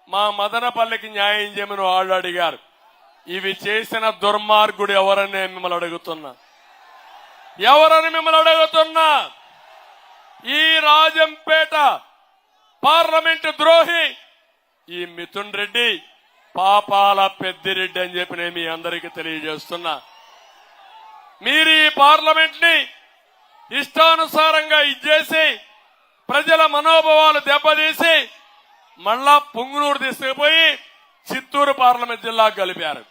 మా మదనపల్లికి న్యాయం చేయమని వాళ్ళు అడిగారు. ఇవి చేసిన దుర్మార్గుడు ఎవరని మిమ్మల్ని అడుగుతున్నా, ఈ రాజంపేట పార్లమెంటు ద్రోహి ఈ మిథున్ రెడ్డి, పాపాల పెద్దిరెడ్డి అని చెప్పి నేను మీ అందరికీ తెలియజేస్తున్నా. మీరు ఈ పార్లమెంట్ ని ఇష్టానుసారంగా ఇచ్చేసి ప్రజల మనోభావాలు దెబ్బతీసి మళ్ళా పుంగునూరు తీసుకుపోయి చిత్తూరు పార్లమెంట్ జిల్లాకు కలిపారు.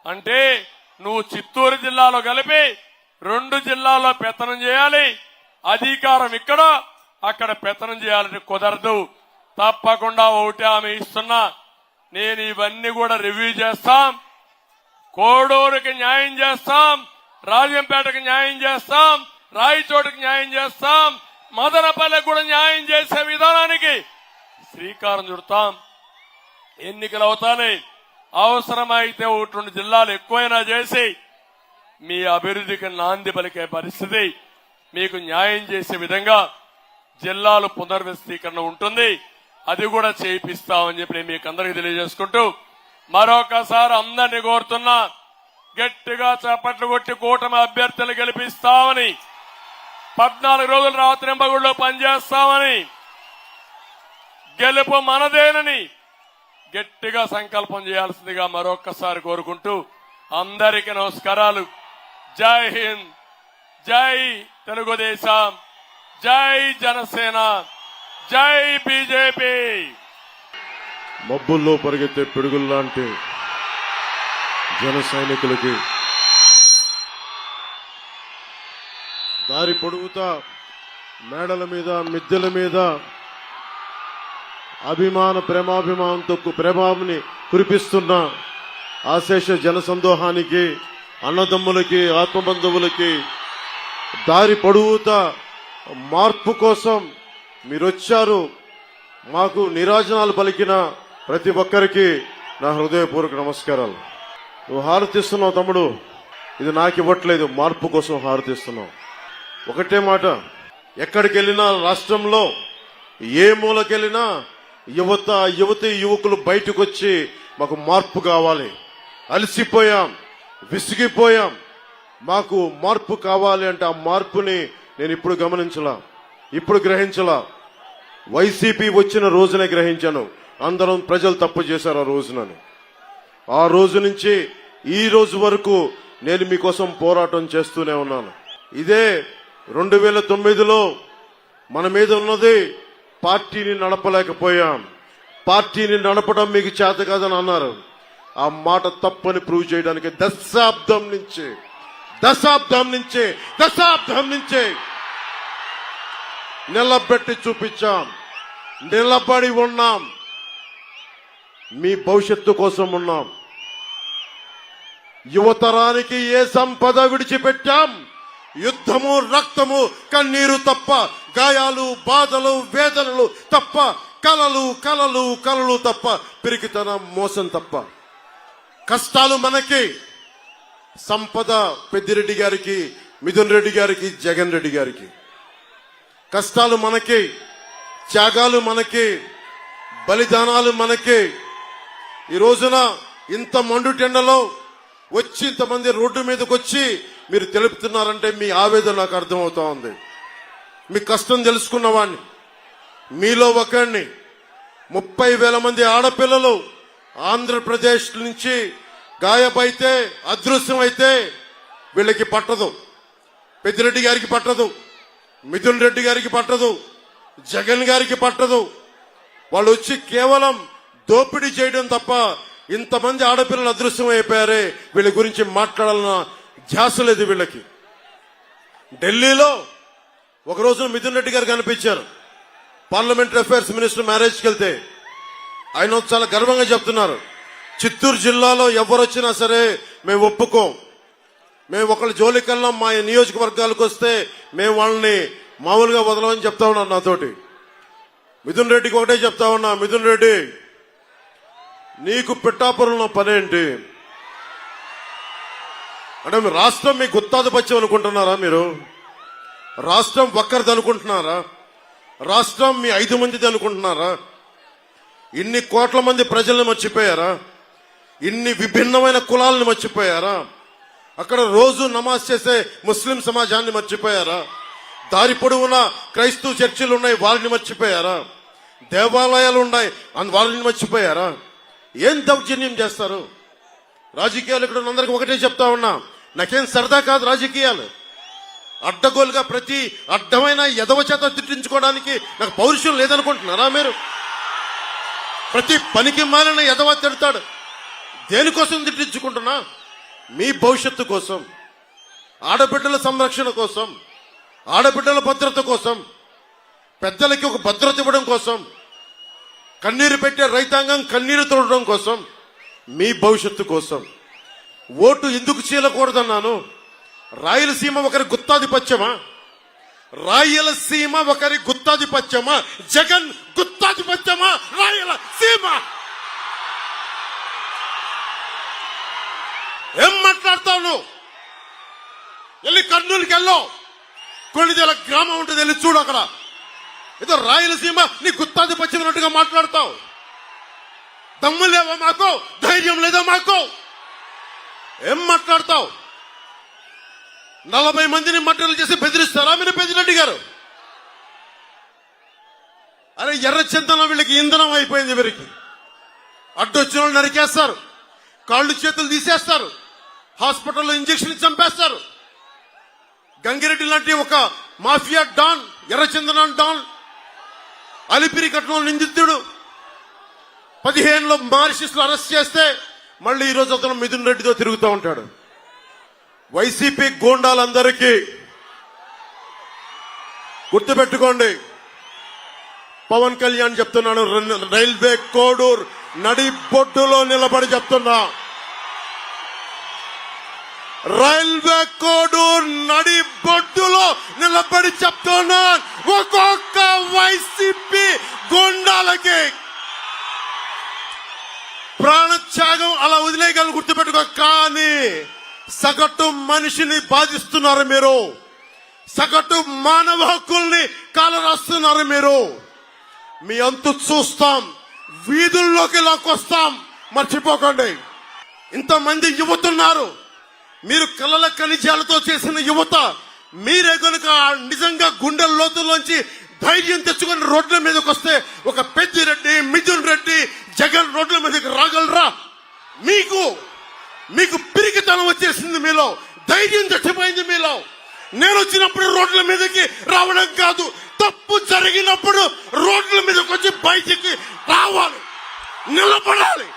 అంటే నువ్వు చిత్తూరు జిల్లాలో కలిపి 2 జిల్లాల్లో పెత్తనం చేయాలి, అధికారం ఇక్కడ, అక్కడ పెత్తనం చేయాలని కుదరదు. తప్పకుండా ఒకటి ఆమె ఇస్తున్నా, నేను ఇవన్నీ కూడా రివ్యూ చేస్తాం. కోడూరుకి న్యాయం చేస్తాం, రాజంపేటకు న్యాయం చేస్తాం, రాయచోటికి న్యాయం చేస్తాం, మదనపల్లెకి కూడా న్యాయం చేసే విధానానికి శ్రీకారం చుడతాం. ఎన్నికలు అవుతానే అవసరమైతే 1-2 జిల్లాలు ఎక్కువైనా చేసి మీ అభివృద్ధికి నాంది పలికే పరిస్థితి, మీకు న్యాయం చేసే విధంగా జిల్లాలు పునర్వ్యవస్థీకరణ ఉంటుంది. అది కూడా చేయిస్తామని చెప్పి నేను మీకు అందరికీ తెలియజేసుకుంటూ మరొకసారి అందరినీ కోరుతున్నా, గట్టిగా చప్పట్లు కొట్టి కూటమి అభ్యర్థులు గెలిపిస్తామని, 14 రోజులు రాత్రింబగుళ్ళో పనిచేస్తామని, గెలుపు మనదేనని గట్టిగా సంకల్పం చేయాల్సిందిగా మరొక్కసారి కోరుకుంటూ అందరికీ నమస్కారాలు. జై హింద్, జై తెలుగుదేశం, జై జనసేన, జై బీజేపీ. మబ్బుల్లో పరిగెత్తే పిడుగుల్లాంటి జన సైనికులకి దారి పొడుగుతా మేడల మీద, మిద్దెల మీద ప్రేమాభిమానంతో ప్రేమాన్ని కురిపిస్తున్న ఆశేష జనసందోహానికి, అన్నదమ్ములకి, ఆత్మబంధువులకి దారి పొడుగుతా మార్పు కోసం మీరొచ్చారు. మాకు నీరాజనాలు పలికిన ప్రతి ఒక్కరికి నా హృదయపూర్వక నమస్కారాలు. నువ్వు హారతిస్తున్నావు తమ్ముడు, ఇది నాకు ఇవ్వట్లేదు, మార్పు కోసం హారతిస్తున్నావు. ఒకటే మాట, ఎక్కడికి వెళ్ళినా రాష్ట్రంలో ఏ మూలకెళ్ళినా యువతి యువకులు బయటకు వచ్చి మాకు మార్పు కావాలి, అలసిపోయాం, విసిగిపోయాం, మాకు మార్పు కావాలి అంటే ఆ మార్పుని నేను ఇప్పుడు గమనించలా, ఇప్పుడు గ్రహించలా. వైసీపీ వచ్చిన రోజునే గ్రహించాను, అందరం ప్రజలు తప్పు చేశారు ఆ రోజునని. ఆ రోజు నుంచి ఈ రోజు వరకు నేను మీకోసం పోరాటం చేస్తూనే ఉన్నాను. ఇదే 2009లో మన మీద ఉన్నది పార్టీని నడపలేకపోయాం, పార్టీని నడపడం మీకు చేత కాదని అన్నారు. ఆ మాట తప్పని ప్రూవ్ చేయడానికి దశాబ్దం నుంచి నిలబెట్టి చూపించాం, నిలబడి ఉన్నాం, మీ భవిష్యత్తు కోసం ఉన్నాం. యువతరానికి ఏ సంపద విడిచిపెట్టాం? యుద్ధము, రక్తము, కన్నీరు తప్ప, గాయాలు, బాధలు, వేదనలు తప్ప, కలలు తప్ప, పిరికితనం, మోసం తప్ప. కష్టాలు మనకి, సంపద పెద్దిరెడ్డి గారికి, మిథున్ రెడ్డి గారికి, జగన్ రెడ్డి గారికి. కష్టాలు మనకి, త్యాగాలు మనకి, బలిదానాలు మనకి. ఈ రోజున ఇంత మండుటెండలో వచ్చి ఇంతమంది రోడ్డు మీదకి వచ్చి మీరు తెలుపుతున్నారంటే మీ ఆవేదన నాకు అర్థమవుతా ఉంది. మీ కష్టం తెలుసుకున్నవాడిని, మీలో ఒకరిని. 30,000 మంది ఆడపిల్లలు ఆంధ్రప్రదేశ్ నుంచి గాయపైతే, అదృశ్యమైతే వీళ్ళకి పట్టదు, పెద్దిరెడ్డి గారికి పట్టదు, మిథున్ రెడ్డి గారికి పట్టదు, జగన్ గారికి పట్టదు. వాళ్ళు వచ్చి కేవలం దోపిడీ చేయడం తప్ప ఇంతమంది ఆడపిల్లలు అదృశ్యం అయిపోయారే, వీళ్ళ గురించి మాట్లాడాలన్న ధ్యాస లేదు వీళ్ళకి. ఢిల్లీలో ఒక రోజున మిథున్ రెడ్డి గారు కనిపించారు, పార్లమెంటరీ అఫైర్స్ మినిస్టర్ మ్యారేజ్కి వెళ్తే. ఆయన చాలా గర్వంగా చెప్తున్నారు, చిత్తూరు జిల్లాలో ఎవరు వచ్చినా సరే మేము ఒప్పుకోం, మేము ఒకళ్ళ జోలికల్లా మా నియోజకవర్గాలకు వస్తే మేము వాళ్ళని మామూలుగా వదలమని చెప్తా ఉన్నారు నాతోటి. మిథున్ రెడ్డికి ఒకటే చెప్తా ఉన్నా, మిథున్ రెడ్డి నీకు పిఠాపురంలో పనేంటి అంటే, రాష్ట్రం మీ గుత్తాధిపత్యం అనుకుంటున్నారా? మీరు రాష్ట్రం ఒక్కరిది అనుకుంటున్నారా? రాష్ట్రం మీ 5 మందిది అనుకుంటున్నారా? ఇన్ని కోట్ల మంది ప్రజల్ని మర్చిపోయారా? ఇన్ని విభిన్నమైన కులాలను మర్చిపోయారా? అక్కడ రోజు నమాజ్ చేసే ముస్లిం సమాజాన్ని మర్చిపోయారా? దారి పొడవునా క్రైస్తవ చర్చిలు ఉన్నాయి, వారిని మర్చిపోయారా? దేవాలయాలు ఉన్నాయి, వారిని మర్చిపోయారా? ఏం దౌర్జన్యం చేస్తారు? రాజకీయాలు ఇక్కడ అందరికి ఒకటే చెప్తా ఉన్నా, నాకేం సరదా కాదు రాజకీయాలు. అడ్డగోలుగా ప్రతి అడ్డమైన ఎదవ చేత తిట్టించుకోవడానికి నాకు పౌరుషం లేదనుకుంటున్నారా మీరు? ప్రతి పనికి మాలిన ఎదవ తిడతాడు, దేనికోసం తిట్టించుకుంటున్నా? మీ భవిష్యత్తు కోసం, ఆడబిడ్డల సంరక్షణ కోసం, ఆడబిడ్డల భద్రత కోసం, పెద్దలకి ఒక భద్రత ఇవ్వడం కోసం. కన్నీరు పెట్టే రైతాంగం కన్నీరు తోడడం కోసం, మీ భవిష్యత్తు కోసం ఓటు ఎందుకు చీలకూడదన్నాను. రాయలసీమ ఒకరి గుత్తాధిపత్యమా? రాయలసీమ ఒకరి గుత్తాధిపత్యమా? జగన్ గుత్తాధిపత్యమా రాయలసీమ? ఏం మాట్లాడతావు నువ్వు? వెళ్ళి కర్నూలుకి వెళ్ళావు, కొన్నిదేల గ్రామం ఉంటుంది, వెళ్ళి చూడు. అక్కడ ఏదో రాయలసీమ నీ గుత్తాధిపత్యం అన్నట్టుగా మాట్లాడతావు. దమ్ము లేవా మాకు? ధైర్యం లేదా మాకు? ఏం మాట్లాడతావు? 40 మందిని మట్టలు చేసి బెదిరిస్తారా మీరు పెద్దిరెడ్డి గారు? అరే ఎర్ర చింతన వీళ్ళకి ఇంధనం అయిపోయింది. వీరికి అడ్డొచ్చిన వాళ్ళు నరికేస్తారు, కాళ్ళు చేతులు తీసేస్తారు, హాస్పిటల్లో ఇంజక్షన్ చంపేస్తారు. గంగిరెడ్డి లాంటి ఒక మాఫియా డాన్, ఎర్రచందన డాన్, అలిపిరి కట్నం నిందితుడు 15లో మారిషస్ లో అరెస్ట్ చేస్తే మళ్ళీ ఈ రోజు అతను మిథున్ రెడ్డితో తిరుగుతూ ఉంటాడు. వైసీపీ గూండాలందరికీ గుర్తుపెట్టుకోండి, పవన్ కళ్యాణ్ చెప్తున్నాను, రైల్వే కోడూర్ నడి బొడ్డులో నిలబడి చెప్తున్నా, రైల్వే కోడూర్ నడి బొడ్డులో నిలబడి చెప్తున్నాను, ఒక్కొక్క వైసీపీ గుండాలకి ప్రాణత్యాగం అలా వదిలేయగలను, గుర్తుపెట్టుకో. కానీ సగటు మనిషిని బాధిస్తున్నారు మీరు, సగటు మానవ హక్కుల్ని కాలరాస్తున్నారు మీరు. మీ అంతు చూస్తాం, వీధుల్లోకి లాక్కొస్తాం. మర్చిపోకండి, ఇంతమంది యువతున్నారు, మీరు కలల ఖనిజాలతో చేసిన యువత. మీరే కనుక నిజంగా గుండె లోతుల్లోంచి ధైర్యం తెచ్చుకుని రోడ్ల మీదకి వస్తే ఒక పెద్దిరెడ్డి, మిథున్ రెడ్డి, జగన్ రోడ్ల మీదకి రాగలరా? మీకు పిరికితనం వచ్చేసింది, మీలో ధైర్యం చచ్చిపోయింది. మీలో నేను వచ్చినప్పుడు రోడ్ల మీదకి రావడం కాదు, తప్పు జరిగినప్పుడు రోడ్ల మీదకి వచ్చి బయటికి రావాలి, నిలబడాలి.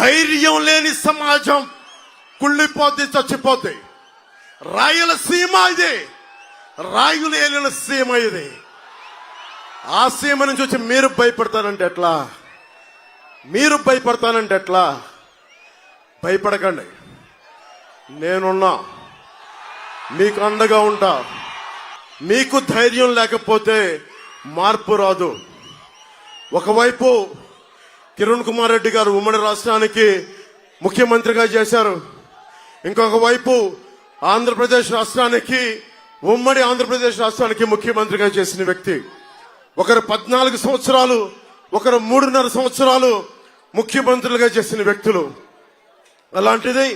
ధైర్యం లేని సమాజం కుళ్ళిపోతే చచ్చిపోతే. రాయలసీమ ఇది, రాయులు ఏలిన సీమ ఇది. ఆ సీమ నుంచి వచ్చి మీరు భయపడతానంటే ఎట్లా? మీరు భయపడతానంటే ఎట్లా? భయపడకండి, నేనున్నా, మీకు అండగా ఉంటా. మీకు ధైర్యం లేకపోతే మార్పు రాదు. ఒకవైపు కిరణ్ కుమార్ రెడ్డి గారు ఉమ్మడి రాష్ట్రానికి ముఖ్యమంత్రిగా చేశారు, ఇంకొక వైపు ఆంధ్రప్రదేశ్ రాష్ట్రానికి, ఉమ్మడి ఆంధ్రప్రదేశ్ రాష్ట్రానికి ముఖ్యమంత్రిగా చేసిన వ్యక్తి. ఒకరు 14 సంవత్సరాలు, ఒకరు 3.5 సంవత్సరాలు ముఖ్యమంత్రులుగా చేసిన వ్యక్తులు. అలాంటిది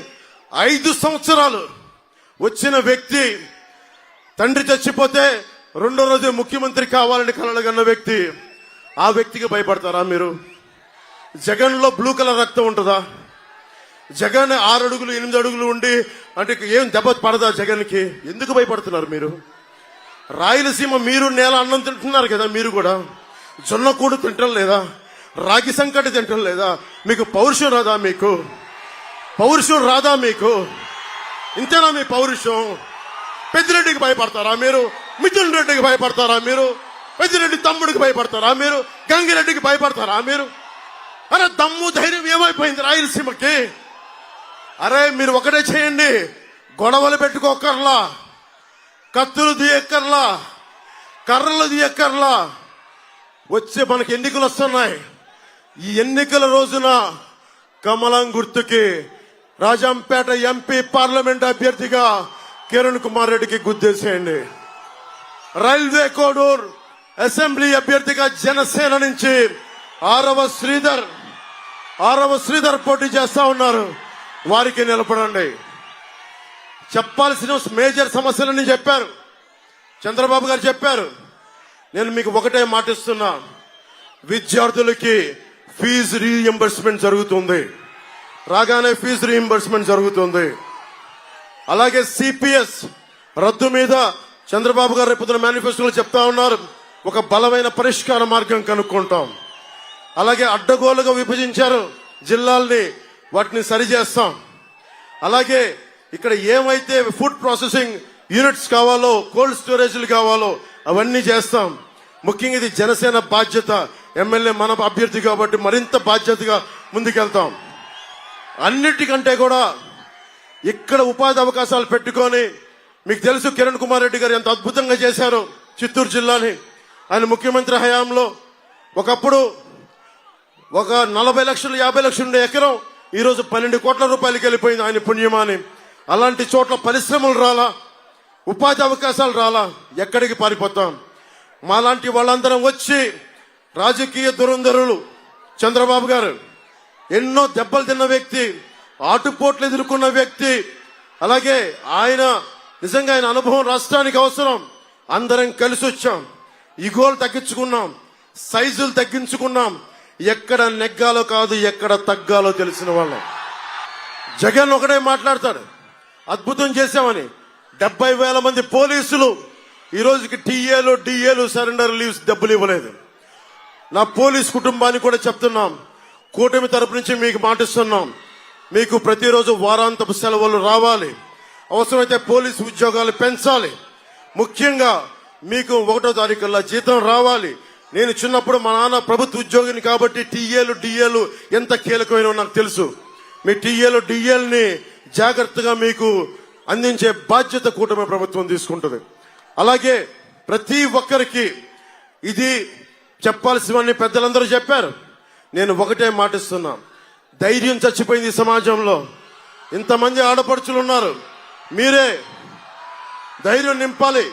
5 సంవత్సరాలు వచ్చిన వ్యక్తి, తండ్రి చచ్చిపోతే 2వ రోజు ముఖ్యమంత్రి కావాలని కలలుగన్న వ్యక్తి. ఆ వ్యక్తికి భయపడతారా మీరు? జగన్ లో బ్లూ కలర్ రక్తం ఉంటుందా? జగన్ 6 అడుగులు 8 అడుగులు ఉండి అంటే ఏం దెబ్బ పడదా జగన్కి? ఎందుకు భయపడుతున్నారు మీరు? రాయలసీమ మీరు నేల అన్నం తింటున్నారు కదా, మీరు కూడా జొన్న కూడు తింటం లేదా? రాగి సంకటి తింటం లేదా? మీకు పౌరుషం రాదా? మీకు పౌరుషం రాదా? మీకు ఇంతేనా మీ పౌరుషం? పెద్దిరెడ్డికి భయపడతారా మీరు? మిథున్ రెడ్డికి భయపడతారా మీరు? పెద్దిరెడ్డి తమ్ముడికి భయపడతారా మీరు? గంగిరెడ్డికి భయపడతారా మీరు? అరే దమ్ము ధైర్యం ఏమైపోయింది రాయలసీమకి? అరే మీరు ఒకటే చేయండి, గొడవలు పెట్టుకోకర్లా, కత్తులు తీయక్కర్లా, కర్రలు తీయక్కర్లా. వచ్చే మనకి ఎన్నికలు వస్తున్నాయి. ఈ ఎన్నికల రోజున కమలం గుర్తుకి రాజంపేట ఎంపీ పార్లమెంట్ అభ్యర్థిగా కిరణ్ కుమార్ రెడ్డికి గుద్దేసేయండి. రైల్వే కోడూర్ అసెంబ్లీ అభ్యర్థిగా జనసేన నుంచి ఆరవ శ్రీధర్ పోటీ చేస్తా ఉన్నారు, వారికి నిలబడండి. చెప్పాల్సిన మేజర్ సమస్యలని చెప్పారు, చంద్రబాబు గారు చెప్పారు. నేను మీకు ఒకటే మాటిస్తున్నా, విద్యార్థులకి ఫీజు రీఎంబర్స్మెంట్ జరుగుతుంది, రాగానే ఫీజు రీఎంబర్స్మెంట్ జరుగుతుంది. అలాగే సిపిఎస్ రద్దు మీద చంద్రబాబు గారు రేపు మేనిఫెస్టోలో చెప్తా ఉన్నారు, ఒక బలమైన పరిష్కార మార్గం కనుక్కుంటాం. అలాగే అడ్డగోలుగా విభజించారు జిల్లాల్ని, వాటిని సరిచేస్తాం. అలాగే ఇక్కడ ఏమైతే ఫుడ్ ప్రాసెసింగ్ యూనిట్స్ కావాలో, కోల్డ్ స్టోరేజ్లు కావాలో అవన్నీ చేస్తాం. ముఖ్యంగా ఇది జనసేన బాధ్యత. ఎమ్మెల్యే మన అభ్యర్థి కాబట్టి మరింత బాధ్యతగా ముందుకెళ్తాం. అన్నిటికంటే కూడా ఇక్కడ ఉపాధి అవకాశాలు పెట్టుకొని, మీకు తెలుసు కిరణ్ కుమార్ రెడ్డి గారు ఎంత అద్భుతంగా చేశారు చిత్తూరు జిల్లాని. ఆయన ముఖ్యమంత్రి హయాంలో ఒకప్పుడు ఒక 40 లక్షలు 50 లక్షలు ఉండే ఎకరం ఈరోజు 12 కోట్ల రూపాయలకి వెళ్ళిపోయింది ఆయన పుణ్యమాని. అలాంటి చోట్ల పరిశ్రమలు రాలా, ఉపాధి అవకాశాలు రాలా, ఎక్కడికి పారిపోతాం? మాలాంటి వాళ్ళందరం వచ్చి రాజకీయ దురంధరులు చంద్రబాబు గారు ఎన్నో దెబ్బలు తిన్న వ్యక్తి, ఆటుపోట్లు ఎదుర్కొన్న వ్యక్తి. అలాగే ఆయన నిజంగా ఆయన అనుభవం రాష్ట్రానికి అవసరం. అందరం కలిసి వచ్చాం, ఇగోలు తగ్గించుకున్నాం, సైజులు తగ్గించుకున్నాం. ఎక్కడ నెగ్గాలో కాదు, ఎక్కడ తగ్గాలో తెలిసిన వాళ్ళం. జగన్ ఒకటే మాట్లాడతాడు అద్భుతం చేశామని. 70,000 మంది పోలీసులు ఈ రోజుకి టీఏలు డిఏలు సరెండర్ లీవ్స్ డబ్బులు ఇవ్వలేదు. నా పోలీస్ కుటుంబానికి కూడా చెప్తున్నాం, కూటమి తరపు నుంచి మీకు మాటిస్తున్నాం, మీకు ప్రతిరోజు వారాంతపు సెలవులు రావాలి, అవసరమైతే పోలీసు ఉద్యోగాలు పెంచాలి, ముఖ్యంగా మీకు 1వ తారీఖుల్లో జీతం రావాలి. నేను చిన్నప్పుడు మా నాన్న ప్రభుత్వ ఉద్యోగిని కాబట్టి టీఏలు డిఏలు ఎంత కీలకమైనో నాకు తెలుసు. మీ టీఏలు డిఏల్ని జాగ్రత్తగా మీకు అందించే బాధ్యత కూటమి ప్రభుత్వం తీసుకుంటుంది. అలాగే ప్రతి ఒక్కరికి ఇది చెప్పాల్సినవన్నీ పెద్దలందరూ చెప్పారు. నేను ఒకటే మాటిస్తున్నా, ధైర్యం చచ్చిపోయింది ఈ సమాజంలో. ఇంతమంది ఆడపడుచులు ఉన్నారు, మీరే ధైర్యం నింపాలి.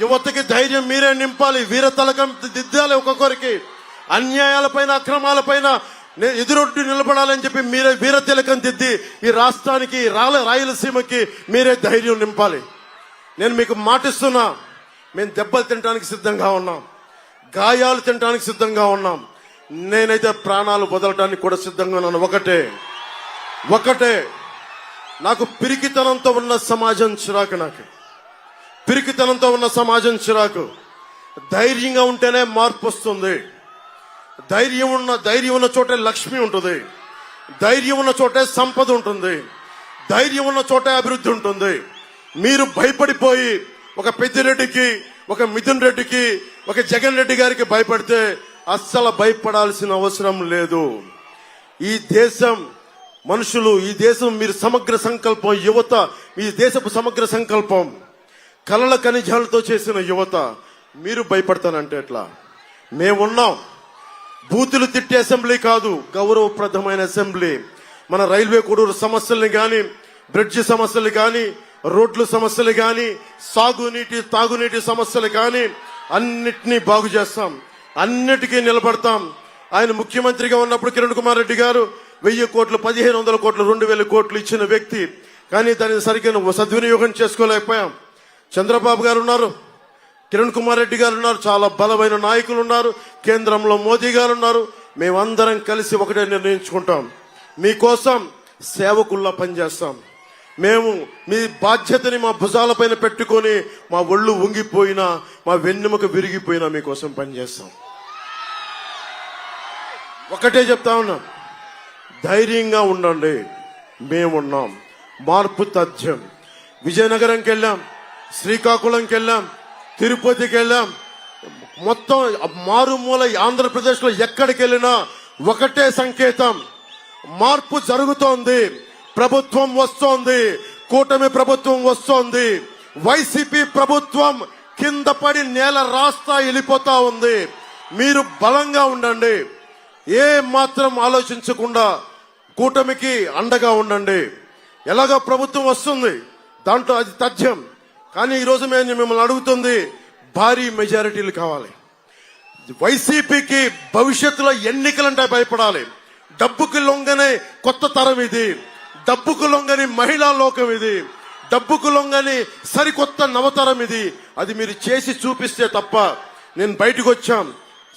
యువతకి ధైర్యం మీరే నింపాలి. వీర తలకం దిద్దాలి. ఒక్కొక్కరికి అన్యాయాలపైన అక్రమాలపైన ఎదురొడ్డి నిలబడాలని చెప్పి మీరే వీర తిలకం దిద్ది ఈ రాష్ట్రానికి రాయలసీమకి మీరే ధైర్యం నింపాలి. నేను మీకు మాటిస్తున్నా, మేము దెబ్బలు తినడానికి సిద్ధంగా ఉన్నాం, గాయాలు తినడానికి సిద్ధంగా ఉన్నాం. నేనైతే ప్రాణాలు వదలటానికి కూడా సిద్ధంగా ఉన్నాను. ఒకటే నాకు పిరికితనంతో ఉన్న సమాజం చిరాకు. నాకు పిరికితనంతో ఉన్న సమాజం చిరాకు. ధైర్యంగా ఉంటేనే మార్పు వస్తుంది. ధైర్యం ఉన్న చోటే లక్ష్మి ఉంటుంది. ధైర్యం ఉన్న చోటే సంపద ఉంటుంది. ధైర్యం ఉన్న చోటే అభివృద్ధి ఉంటుంది. మీరు భయపడిపోయి ఒక పెద్దిరెడ్డికి, ఒక మిథున్ రెడ్డికి, ఒక జగన్ రెడ్డి గారికి భయపడితే అస్సలు భయపడాల్సిన అవసరం లేదు. ఈ దేశం మనుషులు, ఈ దేశం మీరు సమగ్ర సంకల్పం, యువత ఈ దేశపు సమగ్ర సంకల్పం, కలల ఖనిజాలతో చేసిన యువత. మీరు భయపడతానంటే ఎట్లా? మేమున్నాం. బూతులు తిట్టే అసెంబ్లీ కాదు, గౌరవప్రదమైన అసెంబ్లీ. మన రైల్వే కొడూరు సమస్యల్ని గాని, బ్రిడ్జి సమస్యలు గాని, రోడ్ల సమస్యలు గాని, సాగునీటి తాగునీటి సమస్యలు గాని అన్నిటినీ బాగు చేస్తాం, అన్నిటికీ నిలబడతాం. ఆయన ముఖ్యమంత్రిగా ఉన్నప్పుడు కిరణ్ కుమార్ రెడ్డి గారు 1000 కోట్లు, 1500 కోట్లు, 2000 కోట్లు ఇచ్చిన వ్యక్తి. కానీ దానిని సరిగ్గా సద్వినియోగం చేసుకోలేకపోయాం. చంద్రబాబు గారు ఉన్నారు, కిరణ్ కుమార్ రెడ్డి గారు ఉన్నారు, చాలా బలమైన నాయకులు ఉన్నారు, కేంద్రంలో మోదీ గారు ఉన్నారు. మేమందరం కలిసి ఒకటే నిర్ణయించుకుంటాం, మీకోసం సేవకుల్లా పనిచేస్తాం. మేము మీ బాధ్యతని మా భుజాలపైన పెట్టుకొని మా ఒళ్ళు ఉంగిపోయినా, మా వెన్నెముక విరిగిపోయినా మీకోసం పనిచేస్తాం. ఒకటే చెప్తా ఉన్నాం, ధైర్యంగా ఉండండి. మేమున్నాం. మార్పు తథ్యం. విజయనగరంకి వెళ్ళాం, శ్రీకాకుళంకి వెళ్ళాం, తిరుపతికి వెళ్ళాం. మొత్తం మారుమూల ఆంధ్రప్రదేశ్ లో ఎక్కడికి వెళ్ళినా ఒకటే సంకేతం, మార్పు జరుగుతోంది, ప్రభుత్వం వస్తోంది, కూటమి ప్రభుత్వం వస్తోంది. వైసీపీ ప్రభుత్వం కింద పడి నేల రాస్తా వెళ్ళిపోతా ఉంది. మీరు బలంగా ఉండండి, ఏ మాత్రం ఆలోచించకుండా కూటమికి అండగా ఉండండి. ఎలాగో ప్రభుత్వం వస్తుంది, దాంట్లో అది తథ్యం. కానీ ఈరోజు మేము మిమ్మల్ని అడుగుతుంది, భారీ మెజారిటీలు కావాలి. వైసీపీకి భవిష్యత్తులో ఎన్నికలంటే భయపడాలి. డబ్బుకి లొంగనే కొత్త తరం ఇది, డబ్బుకు లొంగని మహిళా లోకం ఇది, డబ్బుకు లొంగని సరికొత్త నవతరం ఇది. అది మీరు చేసి చూపిస్తే తప్ప. నేను బయటకు వచ్చాం,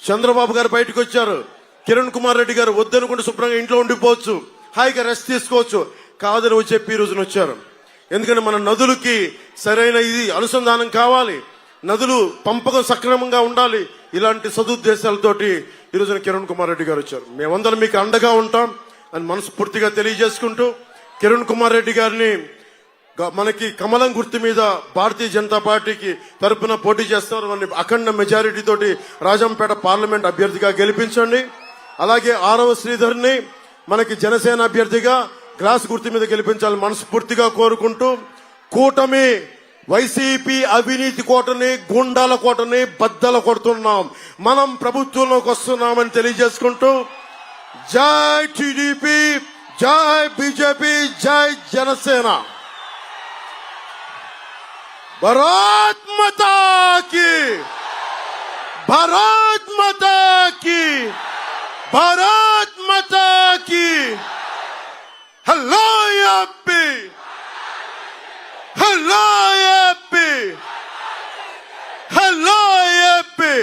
చంద్రబాబు గారు బయటకు వచ్చారు, కిరణ్ కుమార్ రెడ్డి గారు వద్దనుకుంటే శుభ్రంగా ఇంట్లో ఉండిపోవచ్చు, హాయిగా రెస్ట్ తీసుకోవచ్చు. కాదని చెప్పి ఈ రోజున వచ్చారు. ఎందుకంటే మన నదులకి సరైన ఇది అనుసంధానం కావాలి, నదులు పంపకం సక్రమంగా ఉండాలి. ఇలాంటి సదుద్దేశాలతోటి ఈ రోజున కిరణ్ కుమార్ రెడ్డి గారు వచ్చారు. మేమందరం మీకు అండగా ఉంటాం అని మనస్ఫూర్తిగా తెలియజేసుకుంటూ, కిరణ్ కుమార్ రెడ్డి గారిని మనకి కమలం గుర్తు మీద భారతీయ జనతా పార్టీకి తరపున పోటీ చేస్తున్నారు. వారిని అఖండ మెజారిటీ తోటి రాజంపేట పార్లమెంట్ అభ్యర్థిగా గెలిపించండి. అలాగే 6వ శ్రీధర్ని మనకి జనసేన అభ్యర్థిగా గ్లాస్ గుర్తు మీద గెలిపించాలని మనస్ఫూర్తిగా కోరుకుంటూ, కూటమి వైసీపీ అవినీతి కోటని, గుండాల కోటని బద్దల కొడుతున్నాం. మనం ప్రభుత్వంలోకి వస్తున్నామని తెలియజేసుకుంటూ, జై టీడీపీ, జై బీజేపీ, జై జనసేన. భారత్ మాతా కీ, భారత్ మాతా కీ, భారత్ మాతా కీ. Hello AP, hello AP, hello AP.